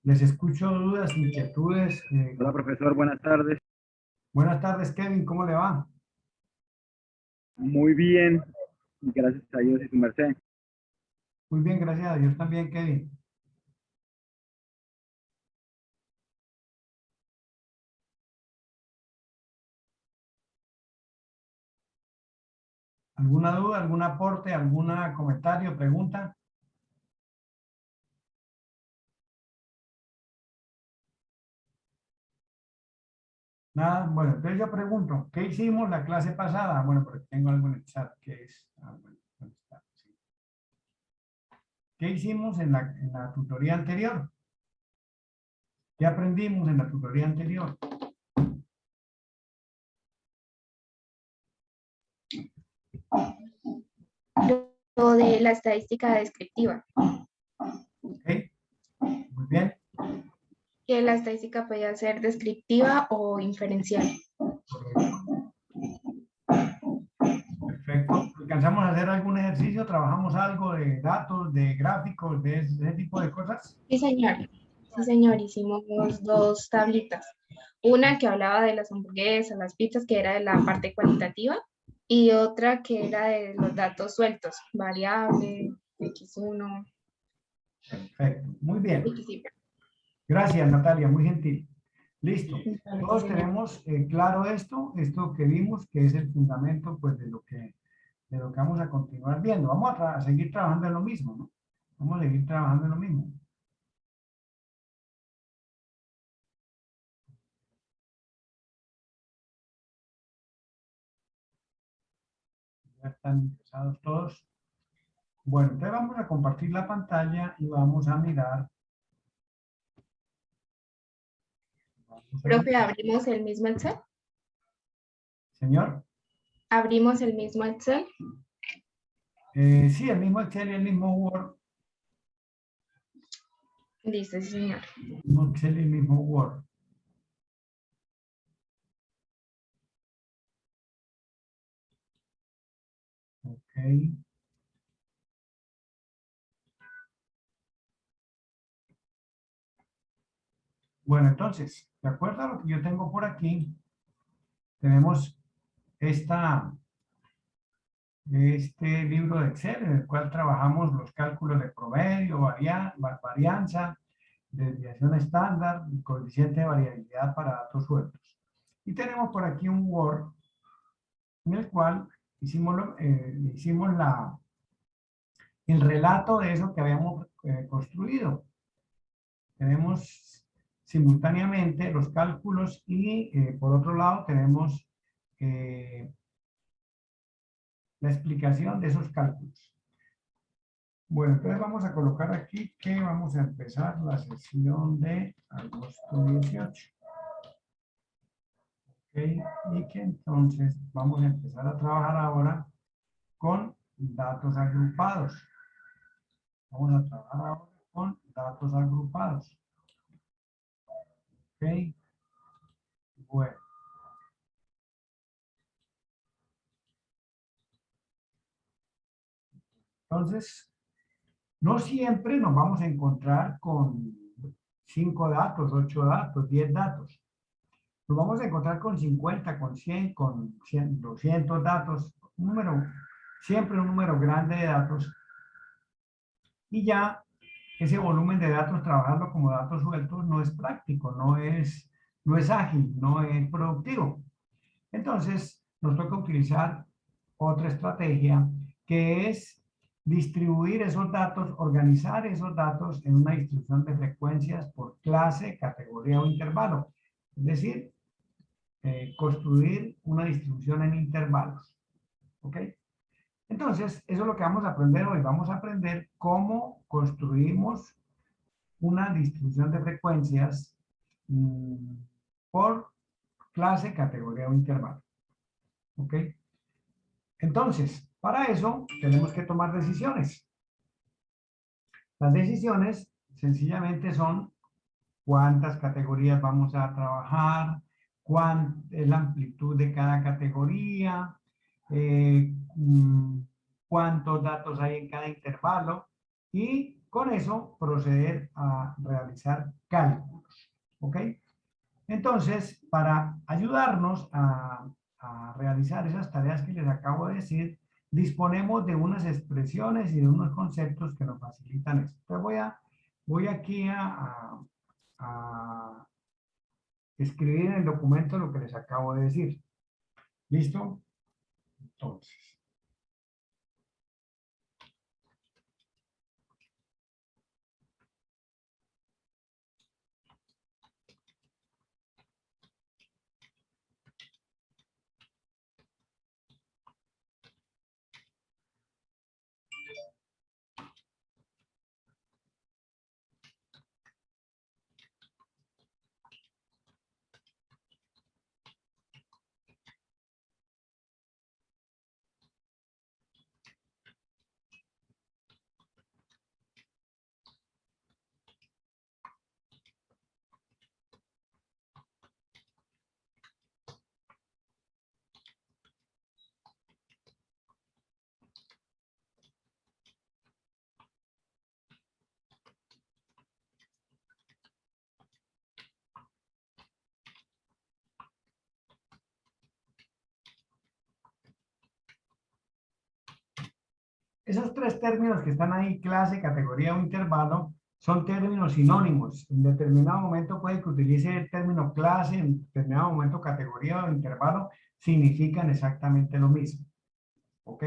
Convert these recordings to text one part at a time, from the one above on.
Les escucho dudas, inquietudes. Hola, profesor, buenas tardes. Buenas tardes, Kevin, ¿cómo le va? Muy bien, gracias a Dios y su merced. Muy bien, gracias a Dios también, Kevin. ¿Alguna duda, algún aporte, algún comentario, pregunta? Nada, bueno, entonces yo pregunto, ¿qué hicimos la clase pasada? Bueno, porque tengo algo en el chat que es... bueno, ¿dónde está? Sí. ¿Qué hicimos en la tutoría anterior? ¿Qué aprendimos en la tutoría anterior? Lo de la estadística descriptiva, ¿Ok? Muy bien, que la estadística podía ser descriptiva o inferencial. correcto. Perfecto. ¿Alcanzamos a hacer algún ejercicio? ¿Trabajamos algo de datos, de gráficos, de ese tipo de cosas? Sí, señor. Sí, señor. Hicimos dos tablitas. Una que hablaba de las hamburguesas, las pizzas, que era de la parte cualitativa, y otra que era de los datos sueltos, variable, X1, Perfecto. Muy bien. XY. Gracias, Natalia. Muy gentil. Listo. Vale, sí, Todos señor. tenemos claro esto que vimos, que es el fundamento pues, de lo que vamos a continuar viendo. Vamos a seguir trabajando en lo mismo, ¿no? Vamos a seguir trabajando en lo mismo. Ya están interesados todos. Bueno, entonces vamos a compartir la pantalla y vamos a mirar. Profe, ¿abrimos el mismo Excel? Señor. ¿Abrimos el mismo Excel? Sí, el mismo Excel y el mismo Word. Dice, sí, señor. El mismo Excel y el mismo Word. Ok. Bueno, entonces, de acuerdo a lo que yo tengo por aquí, tenemos este libro de Excel en el cual trabajamos los cálculos de promedio, varianza, desviación estándar y coeficiente de variabilidad para datos sueltos. Y tenemos por aquí un Word en el cual hicimos el relato de eso que habíamos construido. Tenemos simultáneamente los cálculos y por otro lado tenemos la explicación de esos cálculos. Bueno, entonces vamos a colocar aquí que vamos a empezar la sesión de agosto 18. ¿Ok? Y que entonces vamos a empezar a trabajar ahora con datos agrupados. Vamos a trabajar ahora con datos agrupados. ¿Ok? Bueno. Entonces, no siempre nos vamos a encontrar con 5 datos, 8 datos, 10 datos. Nos vamos a encontrar con 50, con 100, con 100, 200 datos, siempre un número grande de datos. Y ya ese volumen de datos, trabajarlo como datos sueltos, no es práctico, no es ágil, no es productivo. Entonces, nos toca utilizar otra estrategia que es distribuir esos datos, organizar esos datos en una distribución de frecuencias por clase, categoría o intervalo. Es decir, construir una distribución en intervalos. ¿Ok? Entonces, eso es lo que vamos a aprender hoy. Vamos a aprender cómo construimos una distribución de frecuencias por clase, categoría o intervalo. ¿Ok? Entonces, para eso tenemos que tomar decisiones. Las decisiones sencillamente son cuántas categorías vamos a trabajar, cuál es la amplitud de cada categoría, cuántos datos hay en cada intervalo y con eso proceder a realizar cálculos. ¿Ok? Entonces, para ayudarnos a realizar esas tareas que les acabo de decir, disponemos de unas expresiones y de unos conceptos que nos facilitan esto. Entonces voy aquí a escribir en el documento lo que les acabo de decir. ¿Listo? Entonces, esos tres términos que están ahí, clase, categoría o intervalo, son términos sinónimos. En determinado momento puede que utilice el término clase, en determinado momento categoría o intervalo, significan exactamente lo mismo. ¿Ok?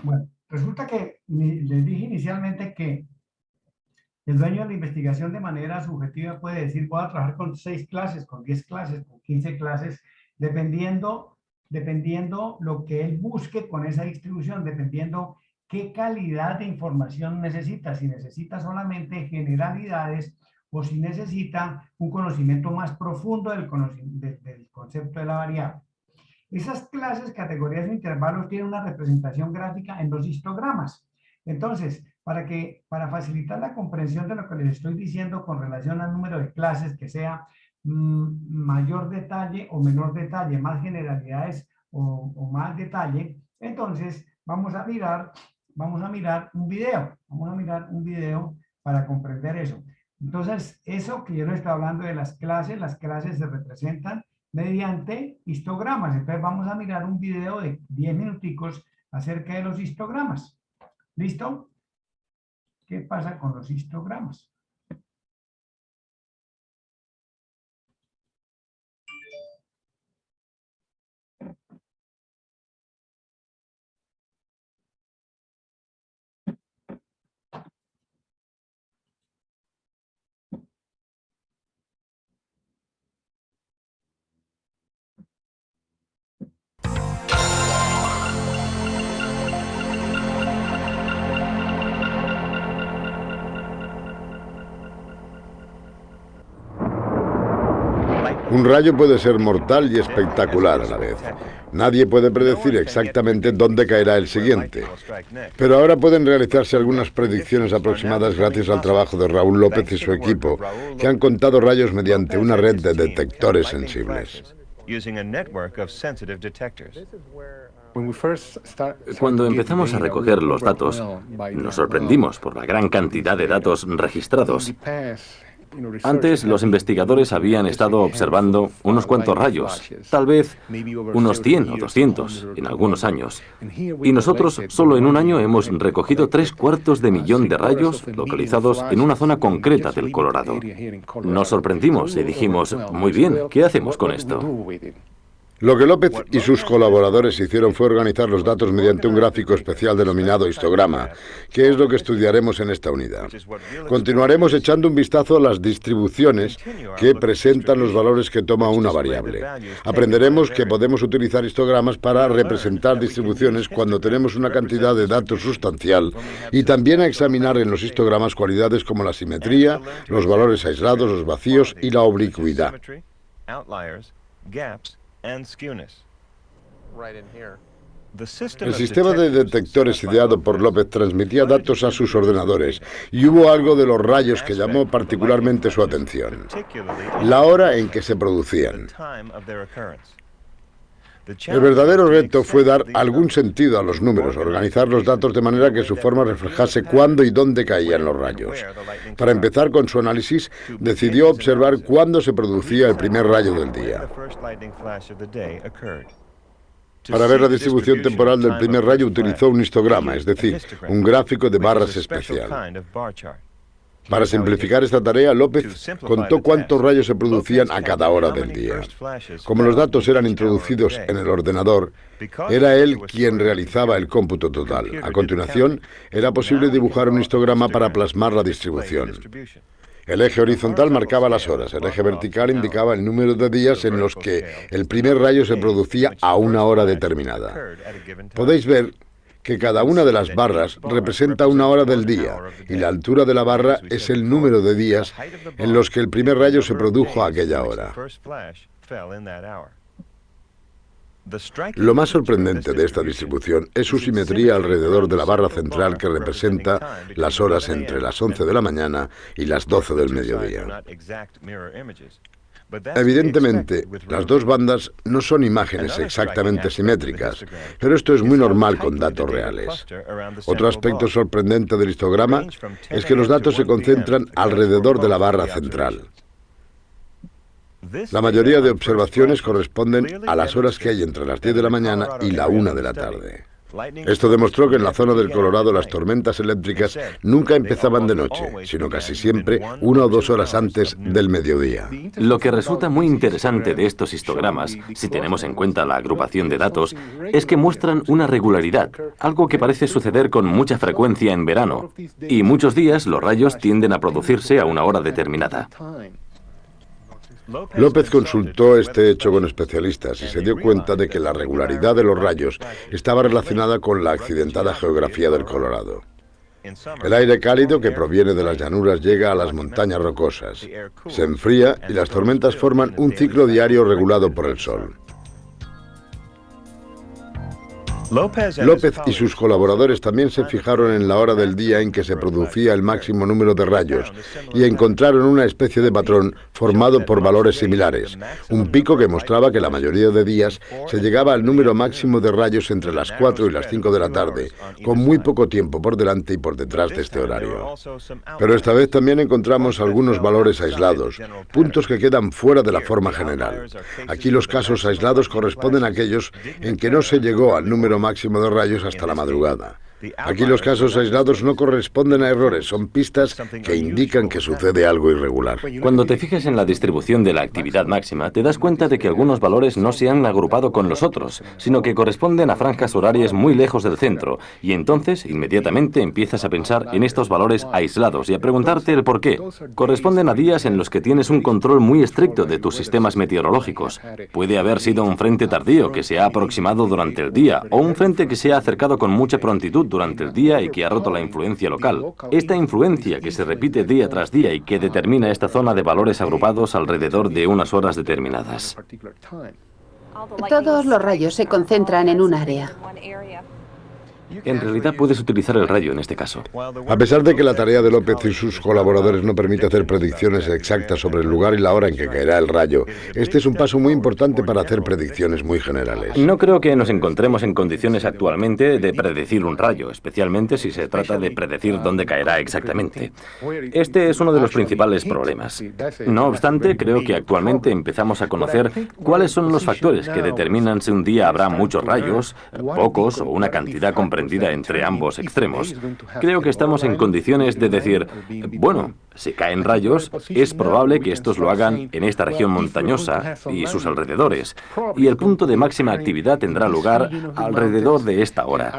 Bueno, resulta que les dije inicialmente que el dueño de la investigación de manera subjetiva puede decir, voy a trabajar con 6 clases, con 10 clases, con 15 clases, dependiendo lo que él busque con esa distribución, dependiendo qué calidad de información necesita, si necesita solamente generalidades o si necesita un conocimiento más profundo del concepto de la variable. Esas clases, categorías e intervalos tienen una representación gráfica en los histogramas. Entonces, para facilitar la comprensión de lo que les estoy diciendo con relación al número de clases, que sea mayor detalle o menor detalle, más generalidades o más detalle, entonces vamos a mirar un video para comprender eso. Entonces, eso que yo les estoy hablando de las clases se representan mediante histogramas. Entonces vamos a mirar un video de 10 minuticos acerca de los histogramas. ¿Listo? ¿Qué pasa con los histogramas? Un rayo puede ser mortal y espectacular a la vez. Nadie puede predecir exactamente dónde caerá el siguiente. Pero ahora pueden realizarse algunas predicciones aproximadas gracias al trabajo de Raúl López y su equipo, que han contado rayos mediante una red de detectores sensibles. Cuando empezamos a recoger los datos, nos sorprendimos por la gran cantidad de datos registrados. Antes, los investigadores habían estado observando unos cuantos rayos, tal vez unos 100 o 200 en algunos años. Y nosotros, solo en un año, hemos recogido 750.000 de rayos localizados en una zona concreta del Colorado. Nos sorprendimos y dijimos, muy bien, ¿qué hacemos con esto? Lo que López y sus colaboradores hicieron fue organizar los datos mediante un gráfico especial denominado histograma, que es lo que estudiaremos en esta unidad. Continuaremos echando un vistazo a las distribuciones que presentan los valores que toma una variable. Aprenderemos que podemos utilizar histogramas para representar distribuciones cuando tenemos una cantidad de datos sustancial y también a examinar en los histogramas cualidades como la simetría, los valores aislados, los vacíos y la oblicuidad. El sistema de detectores ideado por López transmitía datos a sus ordenadores y hubo algo de los rayos que llamó particularmente su atención: la hora en que se producían. El verdadero reto fue dar algún sentido a los números, organizar los datos de manera que su forma reflejase cuándo y dónde caían los rayos. Para empezar con su análisis, decidió observar cuándo se producía el primer rayo del día. Para ver la distribución temporal del primer rayo utilizó un histograma, es decir, un gráfico de barras especial. Para simplificar esta tarea, López contó cuántos rayos se producían a cada hora del día. Como los datos eran introducidos en el ordenador, era él quien realizaba el cómputo total. A continuación, era posible dibujar un histograma para plasmar la distribución. El eje horizontal marcaba las horas, el eje vertical indicaba el número de días en los que el primer rayo se producía a una hora determinada. Podéis ver que cada una de las barras representa una hora del día y la altura de la barra es el número de días en los que el primer rayo se produjo a aquella hora. Lo más sorprendente de esta distribución es su simetría alrededor de la barra central que representa las horas entre las 11 de la mañana y las 12 del mediodía. Evidentemente, las dos bandas no son imágenes exactamente simétricas, pero esto es muy normal con datos reales. Otro aspecto sorprendente del histograma es que los datos se concentran alrededor de la barra central. La mayoría de observaciones corresponden a las horas que hay entre las 10 de la mañana y la 1 de la tarde. Esto demostró que en la zona del Colorado las tormentas eléctricas nunca empezaban de noche, sino casi siempre 1 o 2 horas antes del mediodía. Lo que resulta muy interesante de estos histogramas, si tenemos en cuenta la agrupación de datos, es que muestran una regularidad, algo que parece suceder con mucha frecuencia en verano, y muchos días los rayos tienden a producirse a una hora determinada. López consultó este hecho con especialistas y se dio cuenta de que la regularidad de los rayos estaba relacionada con la accidentada geografía del Colorado. El aire cálido que proviene de las llanuras llega a las montañas rocosas, se enfría y las tormentas forman un ciclo diario regulado por el sol. López y sus colaboradores también se fijaron en la hora del día en que se producía el máximo número de rayos y encontraron una especie de patrón formado por valores similares, un pico que mostraba que la mayoría de días se llegaba al número máximo de rayos entre las 4 y las 5 de la tarde, con muy poco tiempo por delante y por detrás de este horario. Pero esta vez también encontramos algunos valores aislados, puntos que quedan fuera de la forma general. Aquí los casos aislados corresponden a aquellos en que no se llegó al número máximo de rayos hasta la madrugada. Aquí los casos aislados no corresponden a errores, son pistas que indican que sucede algo irregular. Cuando te fijas en la distribución de la actividad máxima, te das cuenta de que algunos valores no se han agrupado con los otros, sino que corresponden a franjas horarias muy lejos del centro, y entonces inmediatamente empiezas a pensar en estos valores aislados y a preguntarte el por qué. Corresponden a días en los que tienes un control muy estricto de tus sistemas meteorológicos. Puede haber sido un frente tardío que se ha aproximado durante el día, o un frente que se ha acercado con mucha prontitud durante el día y que ha roto la influencia local. Esta influencia que se repite día tras día y que determina esta zona de valores agrupados alrededor de unas horas determinadas. Todos los rayos se concentran en un área. En realidad puedes utilizar el rayo en este caso. A pesar de que la tarea de López y sus colaboradores no permite hacer predicciones exactas sobre el lugar y la hora en que caerá el rayo, este es un paso muy importante para hacer predicciones muy generales. No creo que nos encontremos en condiciones actualmente de predecir un rayo, especialmente si se trata de predecir dónde caerá exactamente. Este es uno de los principales problemas. No obstante, creo que actualmente empezamos a conocer cuáles son los factores que determinan si un día habrá muchos rayos, pocos o una cantidad comprendida entre ambos extremos. Creo que estamos en condiciones de decir, bueno, si caen rayos, es probable que estos lo hagan en esta región montañosa y sus alrededores, y el punto de máxima actividad tendrá lugar alrededor de esta hora.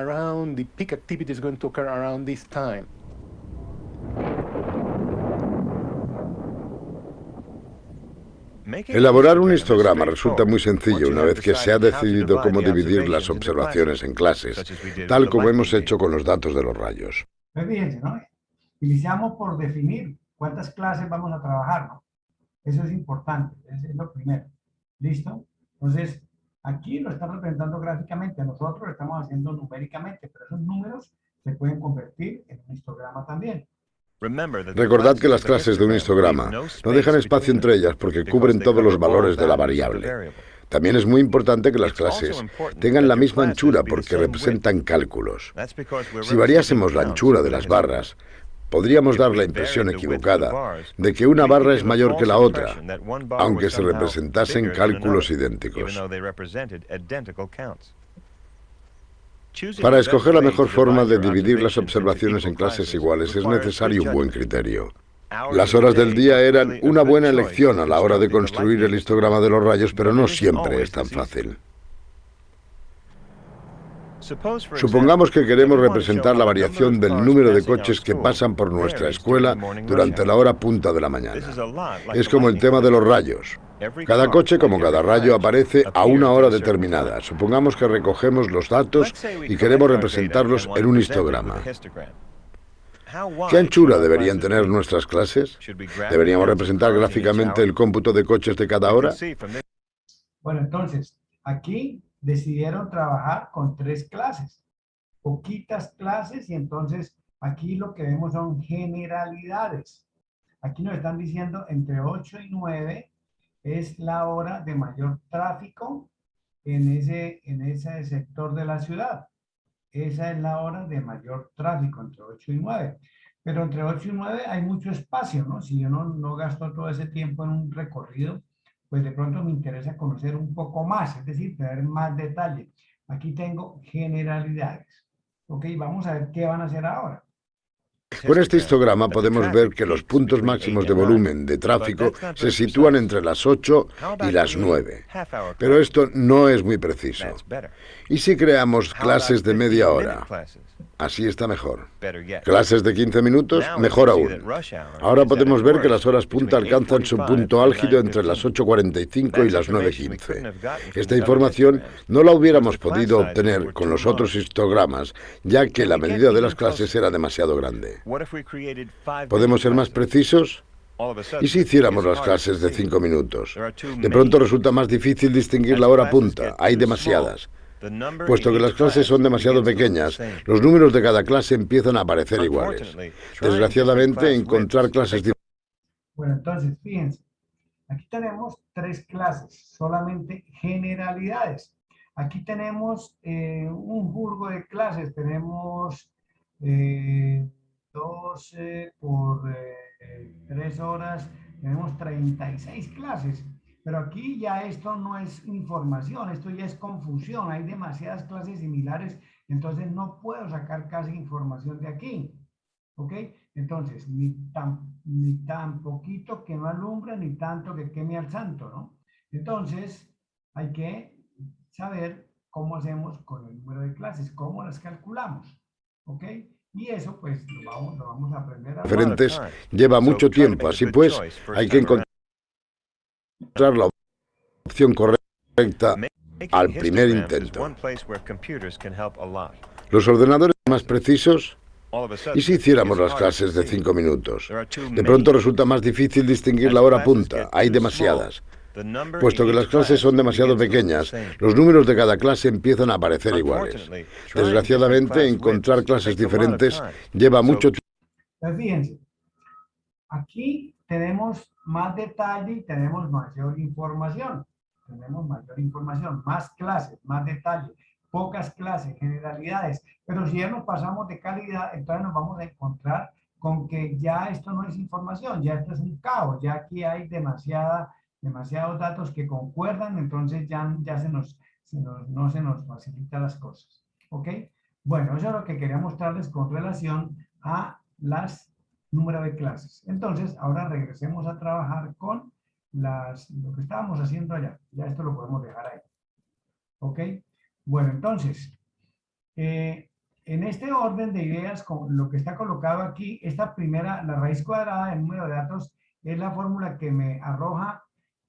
Elaborar un histograma resulta muy sencillo una vez que se ha decidido cómo dividir las observaciones en clases, tal como hemos hecho con los datos de los rayos. Pues fíjense, ¿no? Iniciamos por definir cuántas clases vamos a trabajar, ¿no? Eso es importante, es lo primero. ¿Listo? Entonces, aquí lo está representando gráficamente, nosotros lo estamos haciendo numéricamente, pero esos números se pueden convertir en un histograma también. Recordad que las clases de un histograma no dejan espacio entre ellas porque cubren todos los valores de la variable. También es muy importante que las clases tengan la misma anchura porque representan cálculos. Si variásemos la anchura de las barras, podríamos dar la impresión equivocada de que una barra es mayor que la otra, aunque se representasen cálculos idénticos. Para escoger la mejor forma de dividir las observaciones en clases iguales es necesario un buen criterio. Las horas del día eran una buena elección a la hora de construir el histograma de los rayos, pero no siempre es tan fácil. Supongamos que queremos representar la variación del número de coches que pasan por nuestra escuela durante la hora punta de la mañana. Es como el tema de los rayos. Cada coche, como cada rayo, aparece a una hora determinada. Supongamos que recogemos los datos y queremos representarlos en un histograma. ¿Qué anchura deberían tener nuestras clases? ¿Deberíamos representar gráficamente el cómputo de coches de cada hora? Bueno, entonces, aquí decidieron trabajar con 3 clases, poquitas clases, y entonces aquí lo que vemos son generalidades. Aquí nos están diciendo entre 8 y 9 es la hora de mayor tráfico en ese sector de la ciudad. Esa es la hora de mayor tráfico, entre 8 y 9. Pero entre 8 y 9 hay mucho espacio, ¿no? Si yo no gasto todo ese tiempo en un recorrido, pues de pronto me interesa conocer un poco más, es decir, tener más detalle. Aquí tengo generalidades. Ok, vamos a ver qué van a hacer ahora. Con este histograma podemos ver que los puntos máximos de volumen de tráfico se sitúan entre las 8 y las 9. Pero esto no es muy preciso. ¿Y si creamos clases de media hora? Así está mejor. Clases de 15 minutos, mejor aún. Ahora podemos ver que las horas punta alcanzan su punto álgido entre las 8:45 y las 9:15. Esta información no la hubiéramos podido obtener con los otros histogramas, ya que la medida de las clases era demasiado grande. ¿Podemos ser más precisos? ¿Y si hiciéramos las clases de 5 minutos? De pronto resulta más difícil distinguir la hora punta. Hay demasiadas. Puesto que las clases son demasiado pequeñas, los números de cada clase empiezan a aparecer iguales. Desgraciadamente, encontrar clases diferentes. Bueno, entonces, fíjense, aquí tenemos 3 clases, solamente generalidades. Aquí tenemos un jurgo de clases, tenemos 12 por 3 horas, tenemos 36 clases. Pero aquí ya esto no es información, esto ya es confusión, hay demasiadas clases similares, entonces no puedo sacar casi información de aquí, ¿ok? Entonces, ni tan poquito que no alumbre, ni tanto que queme al santo, ¿no? Entonces, hay que saber cómo hacemos con el número de clases, cómo las calculamos, ¿ok? Y eso, pues, lo vamos a aprender ahora. Diferentes lleva mucho tiempo, así pues, hay que encontrar la opción correcta al primer intento. Los ordenadores más precisos. ¿Y si hiciéramos las clases de 5 minutos? De pronto resulta más difícil distinguir la hora punta. Hay demasiadas. Puesto que las clases son demasiado pequeñas, los números de cada clase empiezan a aparecer iguales. Desgraciadamente, encontrar clases diferentes lleva mucho tiempo. Pues fíjense, aquí tenemos más detalle y tenemos mayor información. Tenemos mayor información, más clases, más detalle, pocas clases, generalidades. Pero si ya nos pasamos de calidad, entonces nos vamos a encontrar con que ya esto no es información, ya esto es un caos, ya aquí hay demasiados datos que concuerdan, entonces ya no se nos facilitan las cosas. ¿Ok? Bueno, eso es lo que quería mostrarles con relación a las número de clases. Entonces, ahora regresemos a trabajar con lo que estábamos haciendo allá. Ya esto lo podemos dejar ahí. ¿Ok? Bueno, entonces, en este orden de ideas, con lo que está colocado aquí, esta primera, la raíz cuadrada del número de datos, es la fórmula que me arroja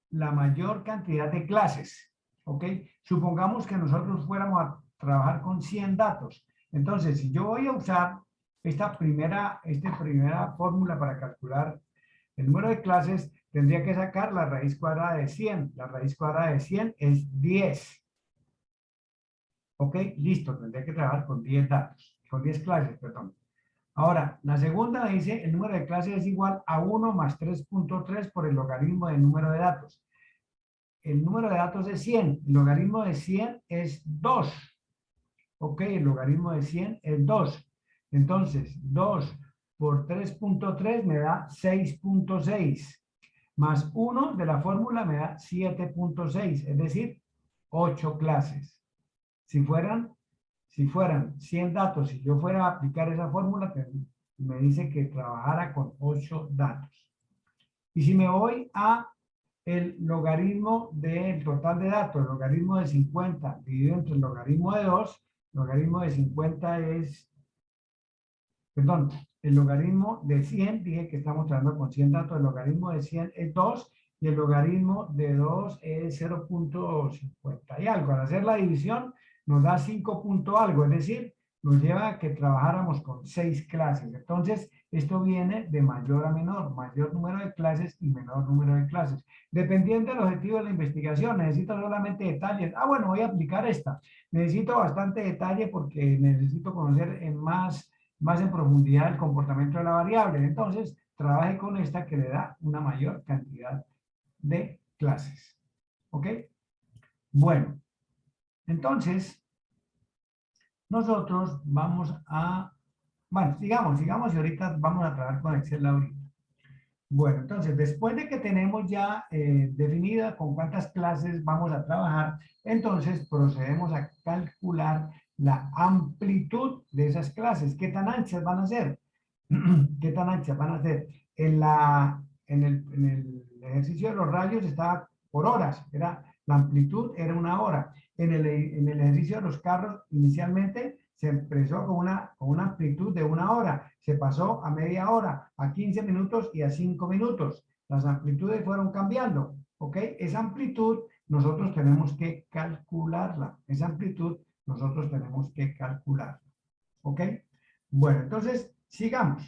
la mayor cantidad de clases. ¿Ok? Supongamos que nosotros fuéramos a trabajar con 100 datos. Entonces, si yo voy a usar esta primera fórmula para calcular el número de clases, tendría que sacar la raíz cuadrada de 100. La raíz cuadrada de 100 es 10. ¿Ok? Listo, tendría que trabajar con 10 datos, con 10 clases, perdón. Ahora, la segunda dice, el número de clases es igual a 1 más 3.3 por el logaritmo del número de datos. El número de datos es 100, el logaritmo de 100 es 2. ¿Ok? El logaritmo de 100 es 2. Entonces, 2 por 3.3 me da 6.6. Más 1 de la fórmula me da 7.6, es decir, 8 clases. Si fueran 100 datos, si yo fuera a aplicar esa fórmula, me dice que trabajara con 8 datos. Y si me voy a el logaritmo del total de datos, el logaritmo de 50 dividido entre el logaritmo de 2, el logaritmo de 50 es, perdón, el logaritmo de 100, dije que estamos trabajando con 100 datos, el logaritmo de 100 es 2 y el logaritmo de 2 es 0.50 y algo. Al hacer la división nos da 5 punto algo, es decir, nos lleva a que trabajáramos con 6 clases. Entonces, esto viene de mayor a menor, mayor número de clases y menor número de clases. Dependiendo del objetivo de la investigación, necesito solamente detalles. Ah, bueno, voy a aplicar esta. Necesito bastante detalle porque necesito conocer más en profundidad el comportamiento de la variable. Entonces, trabaje con esta que le da una mayor cantidad de clases. ¿Ok? Bueno, entonces, nosotros vamos a, bueno, sigamos y ahorita vamos a trabajar con Excel ahorita. Bueno, entonces, después de que tenemos ya definida con cuántas clases vamos a trabajar, entonces procedemos a calcular la amplitud de esas clases. ¿Qué tan anchas van a ser? ¿Qué tan anchas van a ser? En el ejercicio de los rayos estaba por horas, la amplitud era una hora. En el ejercicio de los carros, inicialmente se empezó con una amplitud de una hora, se pasó a media hora, a 15 minutos y a 5 minutos. Las amplitudes fueron cambiando, ¿ok? Esa amplitud nosotros tenemos que calcularla, esa amplitud nosotros tenemos que calcularla, ¿ok? Bueno, entonces, sigamos.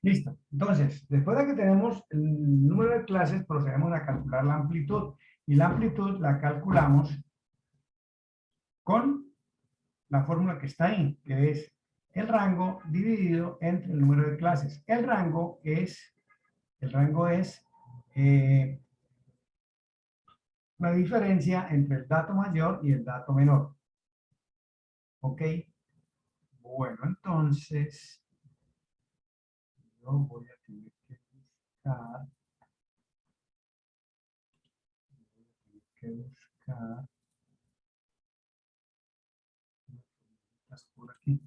Listo. Entonces, después de que tenemos el número de clases, procedemos a calcular la amplitud. Y la amplitud la calculamos con la fórmula que está ahí, que es el rango dividido entre el número de clases. El rango es la diferencia entre el dato mayor y el dato menor. ¿Ok? Bueno, entonces, yo voy a tener que buscar por aquí.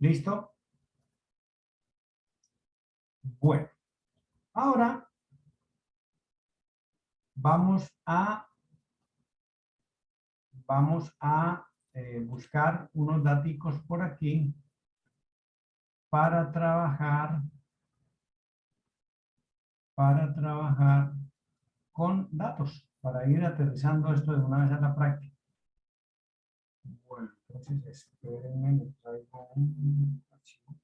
¿Listo? Bueno, ahora vamos a buscar unos datos por aquí para trabajar con datos, para ir aterrizando esto de una vez a la práctica. Bueno, entonces espérenme, me traigo un archivo.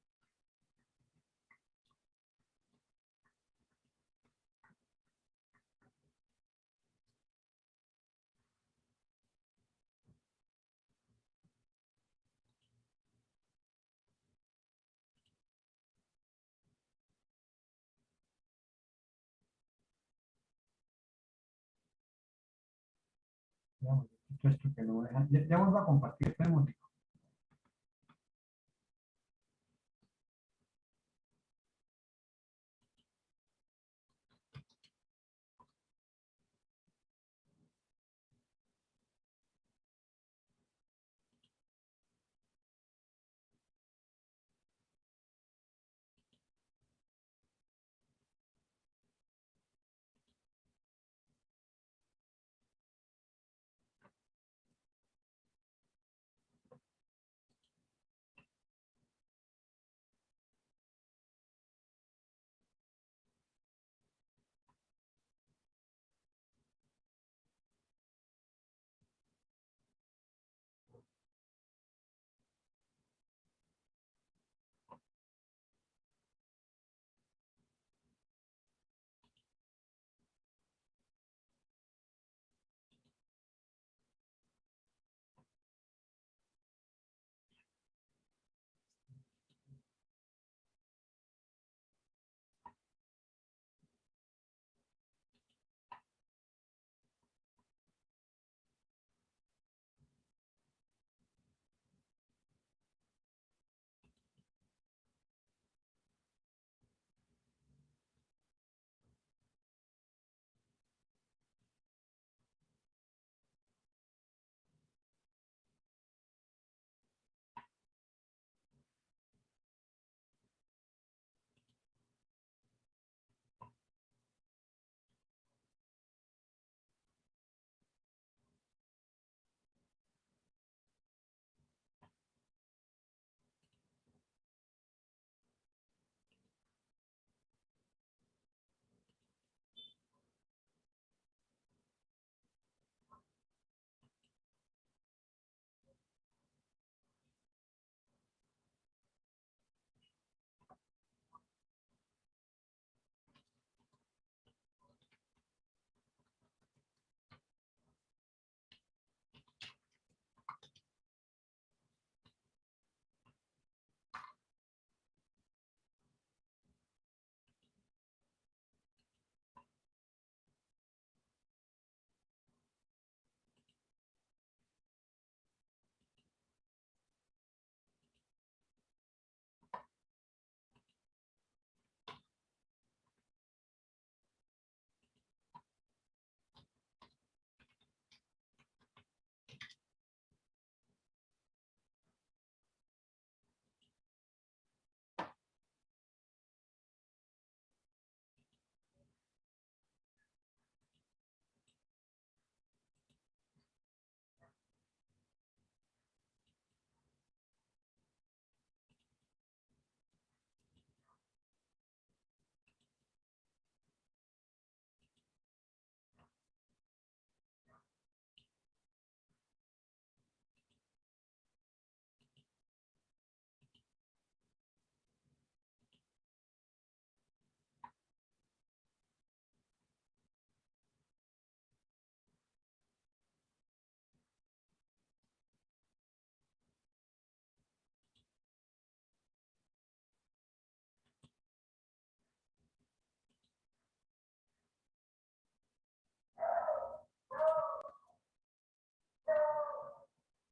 Veamos, esto que no deja. Ya vuelvo a compartir, espera un momento.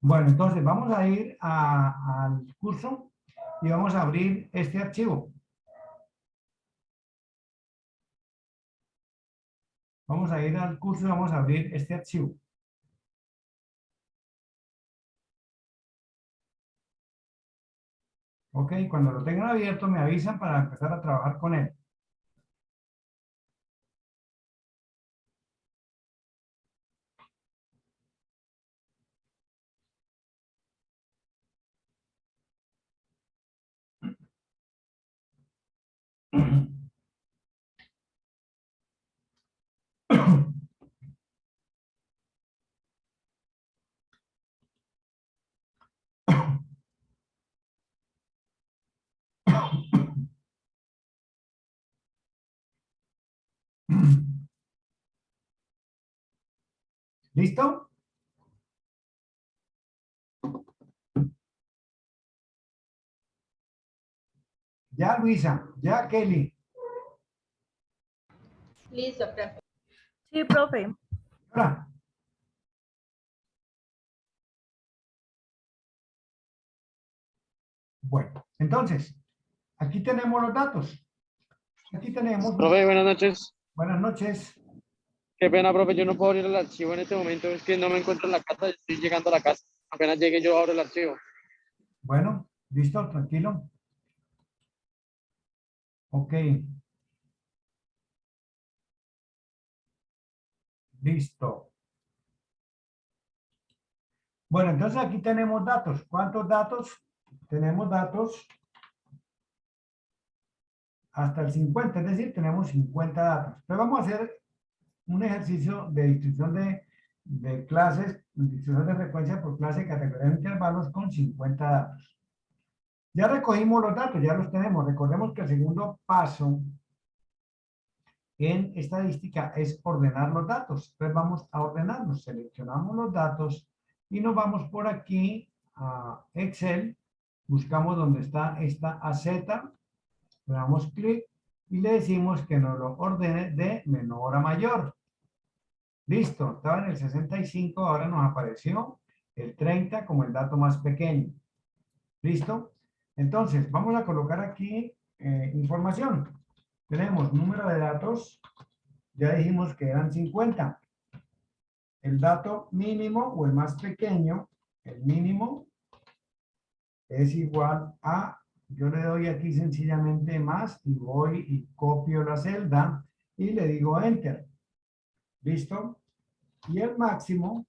Bueno, entonces vamos a ir al curso y vamos a abrir este archivo. Vamos a ir al curso y vamos a abrir este archivo. Ok, cuando lo tengan abierto me avisan para empezar a trabajar con él. ¿Listo? Ya, Luisa, ya, Kelly. Listo, profe. Sí, profe. Ahora. Bueno, entonces, aquí tenemos los datos. Aquí tenemos... Profe, buenas noches. Buenas noches. Qué pena, profe, yo no puedo abrir el archivo en este momento, es que no me encuentro en la casa, estoy llegando a la casa. Apenas llegue yo abro el archivo. Bueno, listo, tranquilo. Ok. Listo. Bueno, entonces aquí tenemos datos. ¿Cuántos datos? Tenemos datos hasta el 50, es decir, tenemos 50 datos. Entonces vamos a hacer un ejercicio de distribución de clases, distribución de frecuencia por clase, categoría de intervalos con 50 datos. Ya recogimos los datos, ya los tenemos. Recordemos que el segundo paso en estadística es ordenar los datos. Entonces vamos a ordenarlos, seleccionamos los datos y nos vamos por aquí a Excel, buscamos donde está esta AZ, le damos clic y le decimos que nos lo ordene de menor a mayor. Listo, estaba en el 65, ahora nos apareció el 30 como el dato más pequeño. ¿Listo? Entonces, vamos a colocar aquí información. Tenemos número de datos, ya dijimos que eran 50. El dato mínimo o el más pequeño, el mínimo, es igual a, yo le doy aquí sencillamente más y voy y copio la celda y le digo Enter. ¿Listo? Y el máximo,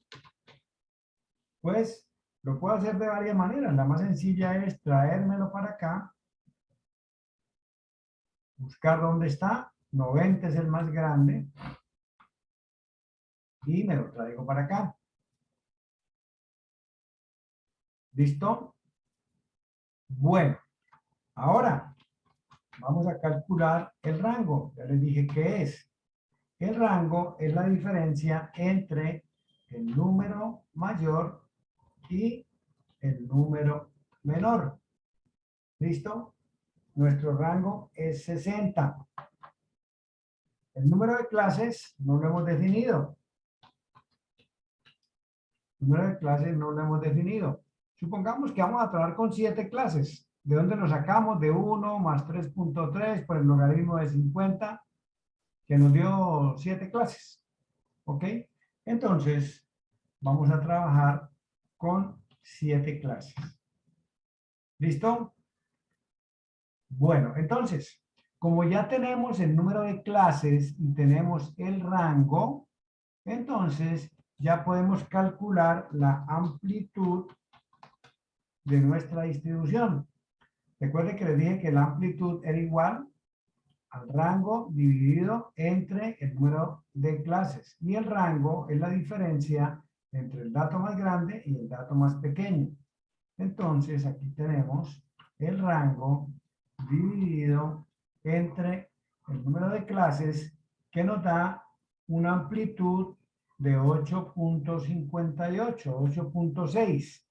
pues, lo puedo hacer de varias maneras. La más sencilla es traérmelo para acá, buscar dónde está, 90 es el más grande, y me lo traigo para acá. ¿Listo? Bueno, ahora vamos a calcular el rango. Ya les dije qué es. El rango es la diferencia entre el número mayor y el número menor. ¿Listo? Nuestro rango es 60. El número de clases no lo hemos definido. El número de clases no lo hemos definido. Supongamos que vamos a trabajar con 7 clases. ¿De dónde lo sacamos? De 1 más 3.3 por el logaritmo de 50, que nos dio 7 clases. ¿Ok? Entonces, vamos a trabajar con 7 clases. ¿Listo? Bueno, entonces, como ya tenemos el número de clases y tenemos el rango, entonces ya podemos calcular la amplitud de nuestra distribución. Recuerden que les dije que la amplitud era igual al rango dividido entre el número de clases. Y el rango es la diferencia entre el dato más grande y el dato más pequeño. Entonces, aquí tenemos el rango dividido entre el número de clases, que nos da una amplitud de 8.58, 8.6.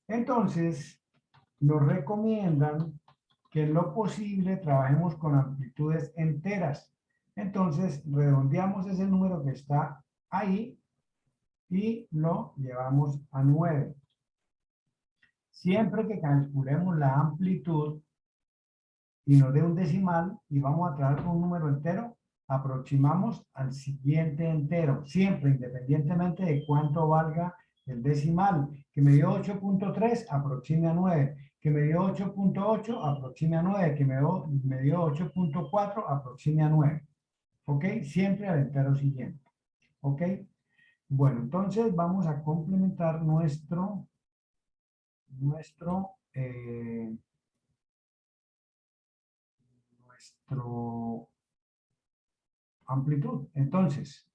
Entonces, nos recomiendan que en lo posible trabajemos con amplitudes enteras. Entonces, redondeamos ese número que está ahí y lo llevamos a 9. Siempre que calculemos la amplitud y nos dé un decimal y vamos a trabajar con un número entero, aproximamos al siguiente entero, siempre independientemente de cuánto valga el decimal. Que me dio 8.3, aproxime a 9. Que me dio 8.8, aproxime a 9. Que me dio 8.4, aproxime a 9. ¿Ok? Siempre al entero siguiente. ¿Ok? Bueno, entonces vamos a complementar nuestro amplitud. Entonces,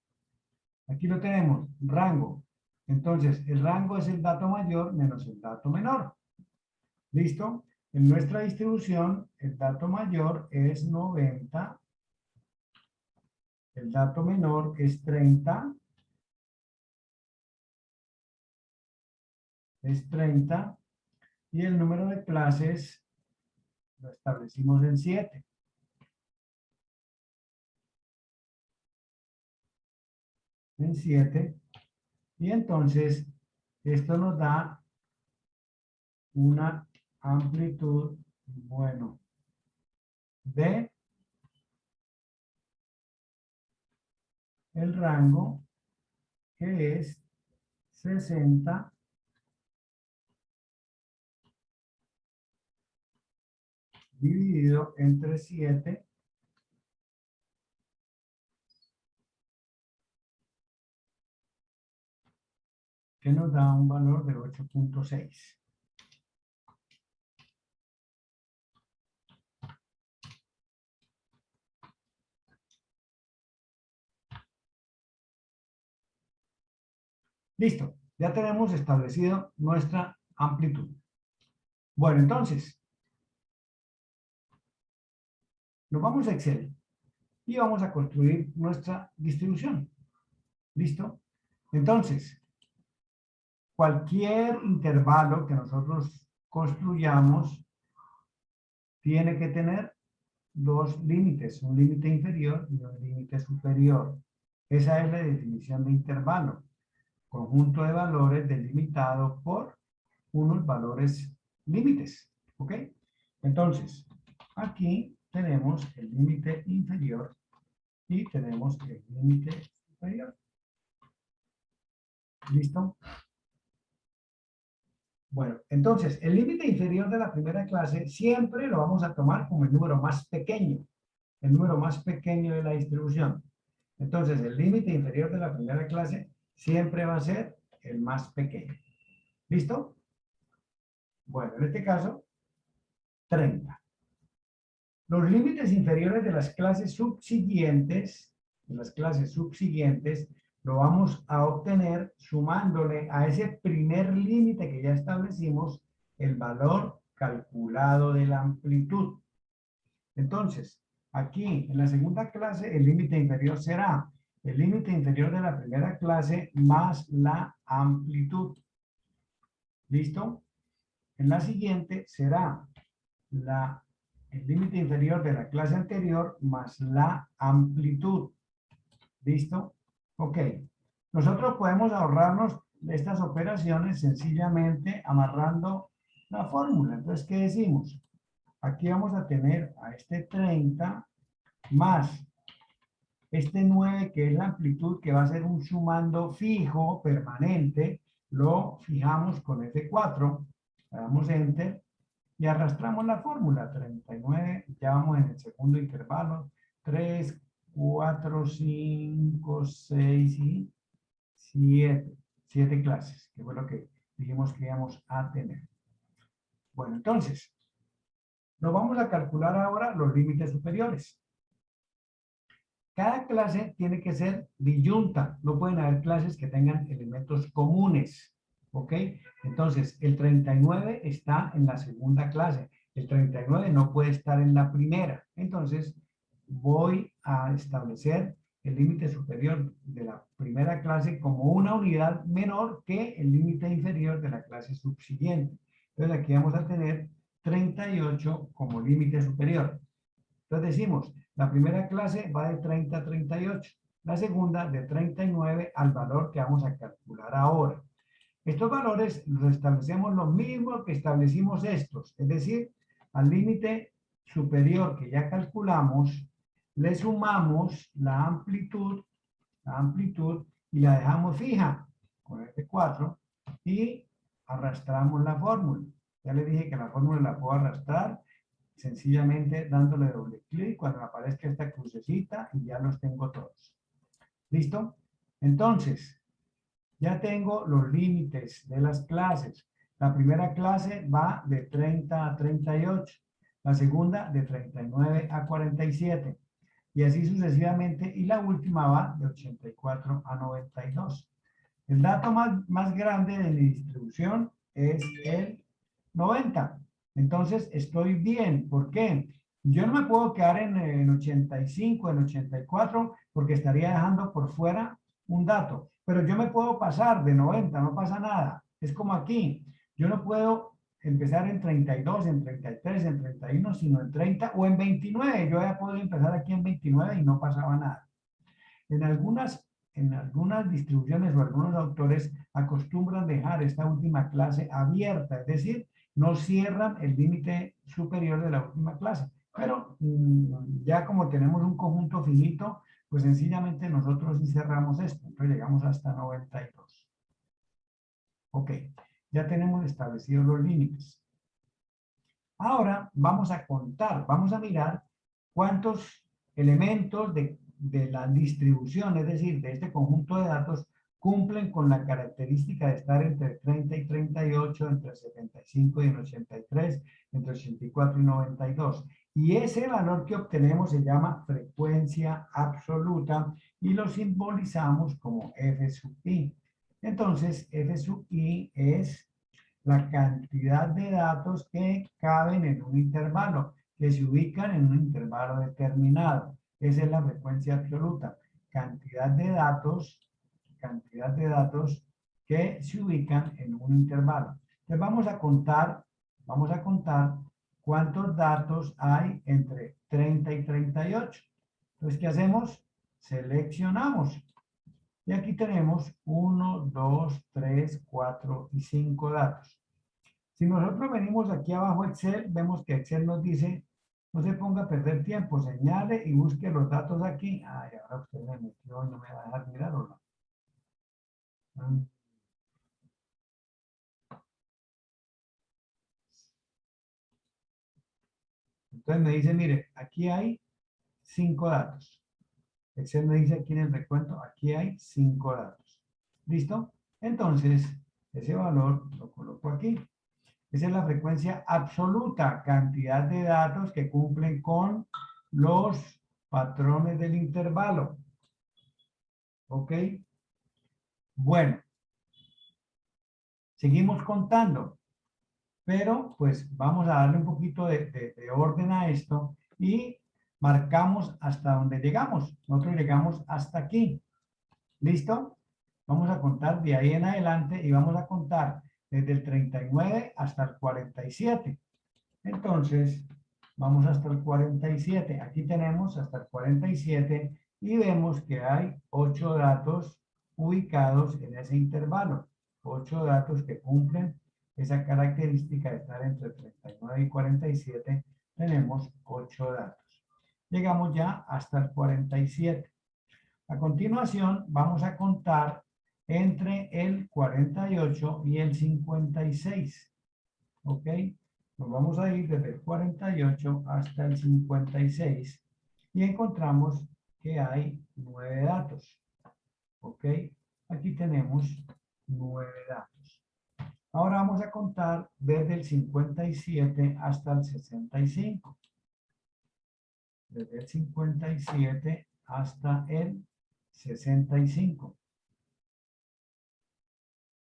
aquí lo tenemos, rango. Entonces, el rango es el dato mayor menos el dato menor. ¿Listo? En nuestra distribución, el dato mayor es 90, el dato menor es 30, y el número de clases lo establecimos en 7. En 7, y entonces esto nos da una amplitud, bueno, de el rango, que es 60 dividido entre 7, que nos da un valor de 8.6. Listo, ya tenemos establecido nuestra amplitud. Bueno, entonces, nos vamos a Excel y vamos a construir nuestra distribución. ¿Listo? Entonces, cualquier intervalo que nosotros construyamos tiene que tener dos límites, un límite inferior y un límite superior. Esa es la definición de intervalo. Conjunto de valores delimitado por unos valores límites. ¿Ok? Entonces, aquí tenemos el límite inferior y tenemos el límite superior. ¿Listo? Bueno, entonces, el límite inferior de la primera clase siempre lo vamos a tomar como el número más pequeño. El número más pequeño de la distribución. Entonces, el límite inferior de la primera clase siempre va a ser el más pequeño. ¿Listo? Bueno, en este caso, 30. Los límites inferiores de las clases subsiguientes, lo vamos a obtener sumándole a ese primer límite que ya establecimos el valor calculado de la amplitud. Entonces, aquí en la segunda clase el límite inferior será el límite inferior de la primera clase más la amplitud. ¿Listo? En la siguiente será el límite inferior de la clase anterior más la amplitud. ¿Listo? Ok. Nosotros podemos ahorrarnos estas operaciones sencillamente amarrando la fórmula. Entonces, ¿qué decimos? Aquí vamos a tener a este 30 más este 9, que es la amplitud, que va a ser un sumando fijo, permanente. Lo fijamos con F4, le damos Enter y arrastramos la fórmula. 39, ya vamos en el segundo intervalo. 3, 4, 5, 6 y 7. 7 clases, que fue lo que dijimos que íbamos a tener. Bueno, entonces, nos vamos a calcular ahora los límites superiores. Cada clase tiene que ser disyunta. No pueden haber clases que tengan elementos comunes. ¿Ok? Entonces, el 39 está en la segunda clase. El 39 no puede estar en la primera. Entonces, voy a establecer el límite superior de la primera clase como una unidad menor que el límite inferior de la clase subsiguiente. Entonces, aquí vamos a tener 38 como límite superior. Entonces decimos, la primera clase va de 30 a 38, la segunda de 39 al valor que vamos a calcular ahora. Estos valores los establecemos lo mismo que establecimos estos, es decir, al límite superior que ya calculamos, le sumamos la amplitud y la dejamos fija con F4 y arrastramos la fórmula. Ya le dije que la fórmula la puedo arrastrar sencillamente dándole doble clic cuando me aparezca esta crucecita y ya los tengo todos. ¿Listo? Entonces, ya tengo los límites de las clases. La primera clase va de 30 a 38, la segunda de 39 a 47 y así sucesivamente, y la última va de 84 a 92. El dato más grande de mi distribución es el 90. Entonces estoy bien. ¿Por qué? Yo no me puedo quedar en 85, en 84, porque estaría dejando por fuera un dato. Pero yo me puedo pasar de 90, no pasa nada. Es como aquí. Yo no puedo empezar en 32, en 33, en 31, sino en 30 o en 29. Yo ya puedo empezar aquí en 29 y no pasaba nada. En algunas distribuciones o algunos autores acostumbran dejar esta última clase abierta, es decir, no cierran el límite superior de la última clase. Pero ya como tenemos un conjunto finito, pues sencillamente nosotros sí cerramos esto. Entonces llegamos hasta 92. Ok, ya tenemos establecidos los límites. Ahora vamos a contar, vamos a mirar cuántos elementos de la distribución, es decir, de este conjunto de datos, cumplen con la característica de estar entre 30 y 38, entre 75 y 83, entre 84 y 92. Y ese valor que obtenemos se llama frecuencia absoluta y lo simbolizamos como F sub i. Entonces, F sub i es la cantidad de datos que caben en un intervalo, que se ubican en un intervalo determinado. Esa es la frecuencia absoluta. Cantidad de datos que se ubican en un intervalo. Entonces vamos a contar cuántos datos hay entre 30 y 38. Entonces, ¿qué hacemos? Seleccionamos. Y aquí tenemos 1, 2, 3, 4 y 5 datos. Si nosotros venimos aquí abajo a Excel, vemos que Excel nos dice, no se ponga a perder tiempo, señale y busque los datos aquí. Ay, ahora usted me metió y no me va a dejar mirar, ¿o no? Entonces me dice, mire, aquí hay 5 datos. Excel me dice aquí en el recuento, aquí hay 5 datos. ¿Listo? Entonces, ese valor lo coloco aquí. Esa es la frecuencia absoluta, cantidad de datos que cumplen con los patrones del intervalo. ¿Ok? Bueno, seguimos contando, pero pues vamos a darle un poquito de orden a esto y marcamos hasta donde llegamos. Nosotros llegamos hasta aquí. ¿Listo? Vamos a contar de ahí en adelante y vamos a contar desde el 39 hasta el 47. Entonces, vamos hasta el 47. Aquí tenemos hasta el 47 y vemos que hay 8 datos ubicados en ese intervalo. 8 datos que cumplen esa característica de estar entre 39 y 47. Tenemos 8 datos. Llegamos ya hasta el 47. A continuación, vamos a contar entre el 48 y el 56. ¿Ok? Nos vamos a ir desde el 48 hasta el 56 y encontramos que hay 9 datos. ¿Ok? Aquí tenemos 9 datos. Ahora vamos a contar desde el 57 hasta el 65. Desde el 57 hasta el 65.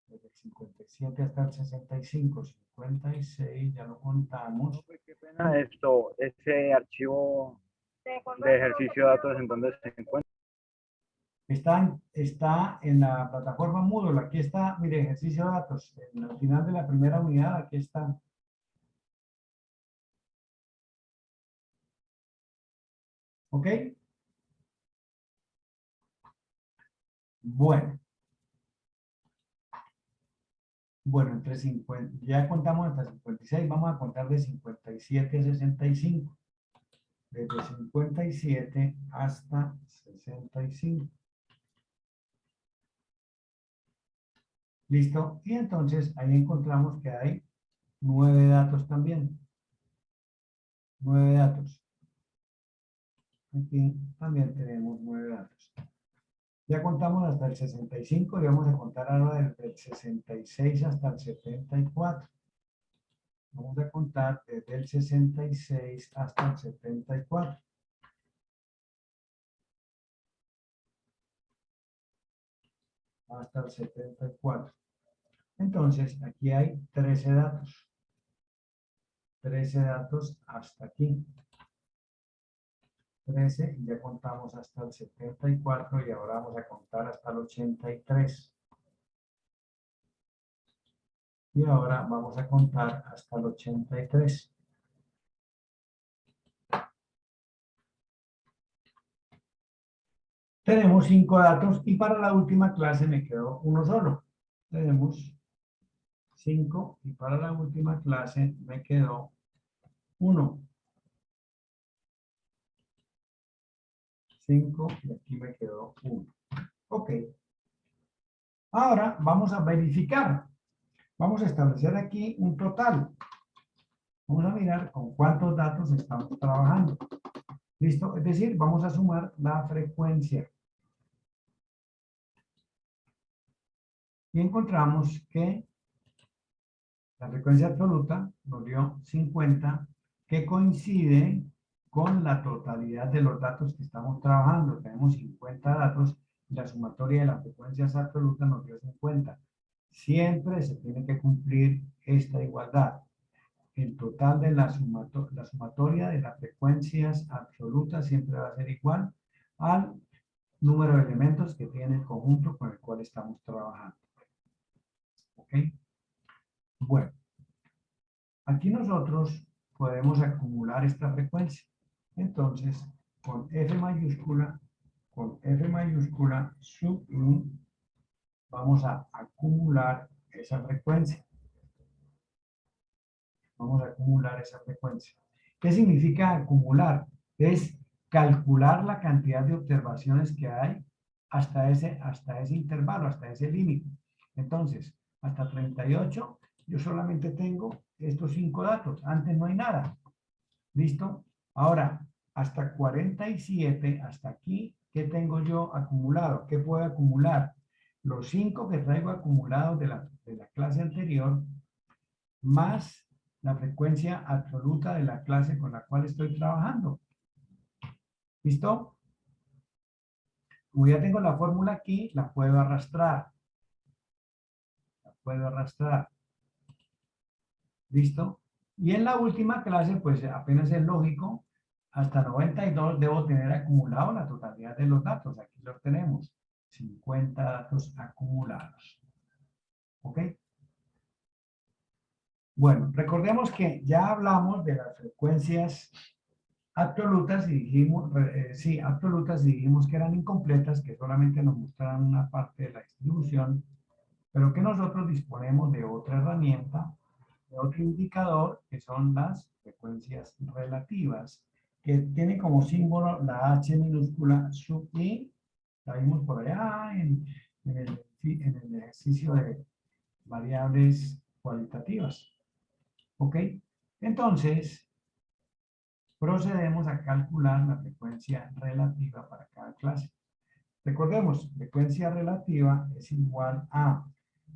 Desde el 57 hasta el 65, 56, ya lo contamos. Qué pena esto, ese archivo de ejercicio de datos en donde se encuentra. Está en la plataforma Moodle. Aquí está, mire, ejercicio de datos. Al final de la primera unidad, aquí está. ¿Ok? Bueno. Bueno, entre 50, ya contamos hasta 56, vamos a contar de 57 a 65. Desde 57 hasta 65. ¿Listo? Y entonces ahí encontramos que hay 9 datos también. 9 datos. Aquí también tenemos 9 datos. Ya contamos hasta el 65 y vamos a contar ahora desde el 66 hasta el 74. Vamos a contar desde el 66 hasta el 74. Hasta el 74. Entonces, aquí hay 13 datos. 13 datos hasta aquí. 13, y ya contamos hasta el 74 y ahora vamos a contar hasta el 83. Y ahora vamos a contar hasta el 83. Tenemos 5 datos y para la última clase me quedó uno solo. Tenemos 5 y para la última clase me quedó 1. 5 y aquí me quedó 1. Ok. Ahora vamos a verificar. Vamos a establecer aquí un total. Vamos a mirar con cuántos datos estamos trabajando. ¿Listo? Es decir, vamos a sumar la frecuencia. Y encontramos que la frecuencia absoluta nos dio 50, que coincide con la totalidad de los datos que estamos trabajando. Tenemos 50 datos y la sumatoria de las frecuencias absolutas nos dio 50. Siempre se tiene que cumplir esta igualdad. El total de la sumatoria de las frecuencias absolutas siempre va a ser igual al número de elementos que tiene el conjunto con el cual estamos trabajando. ¿Ok? Bueno, aquí nosotros podemos acumular esta frecuencia. Entonces, con F mayúscula sub I, vamos a acumular esa frecuencia. Vamos a acumular esa frecuencia. ¿Qué significa acumular? Es calcular la cantidad de observaciones que hay hasta ese intervalo, hasta ese límite. Entonces, hasta 38, yo solamente tengo estos 5 datos. Antes no hay nada. ¿Listo? Ahora, hasta 47, hasta aquí, ¿qué tengo yo acumulado? ¿Qué puedo acumular? Los 5 que traigo acumulados de la clase anterior, más la frecuencia absoluta de la clase con la cual estoy trabajando. ¿Listo? Como ya tengo la fórmula aquí, la puedo arrastrar. La puedo arrastrar. ¿Listo? Y en la última clase, pues apenas es lógico, hasta 92 debo tener acumulado la totalidad de los datos. Aquí los tenemos. 50 datos acumulados. ¿Ok? Bueno, recordemos que ya hablamos de las frecuencias absolutas y dijimos, absolutas y dijimos que eran incompletas, que solamente nos mostraban una parte de la distribución, pero que nosotros disponemos de otra herramienta, de otro indicador, que son las frecuencias relativas, que tiene como símbolo la H minúscula sub I, la vimos por allá en el ejercicio de variables cualitativas. ¿Ok? Entonces, procedemos a calcular la frecuencia relativa para cada clase. Recordemos, frecuencia relativa es igual a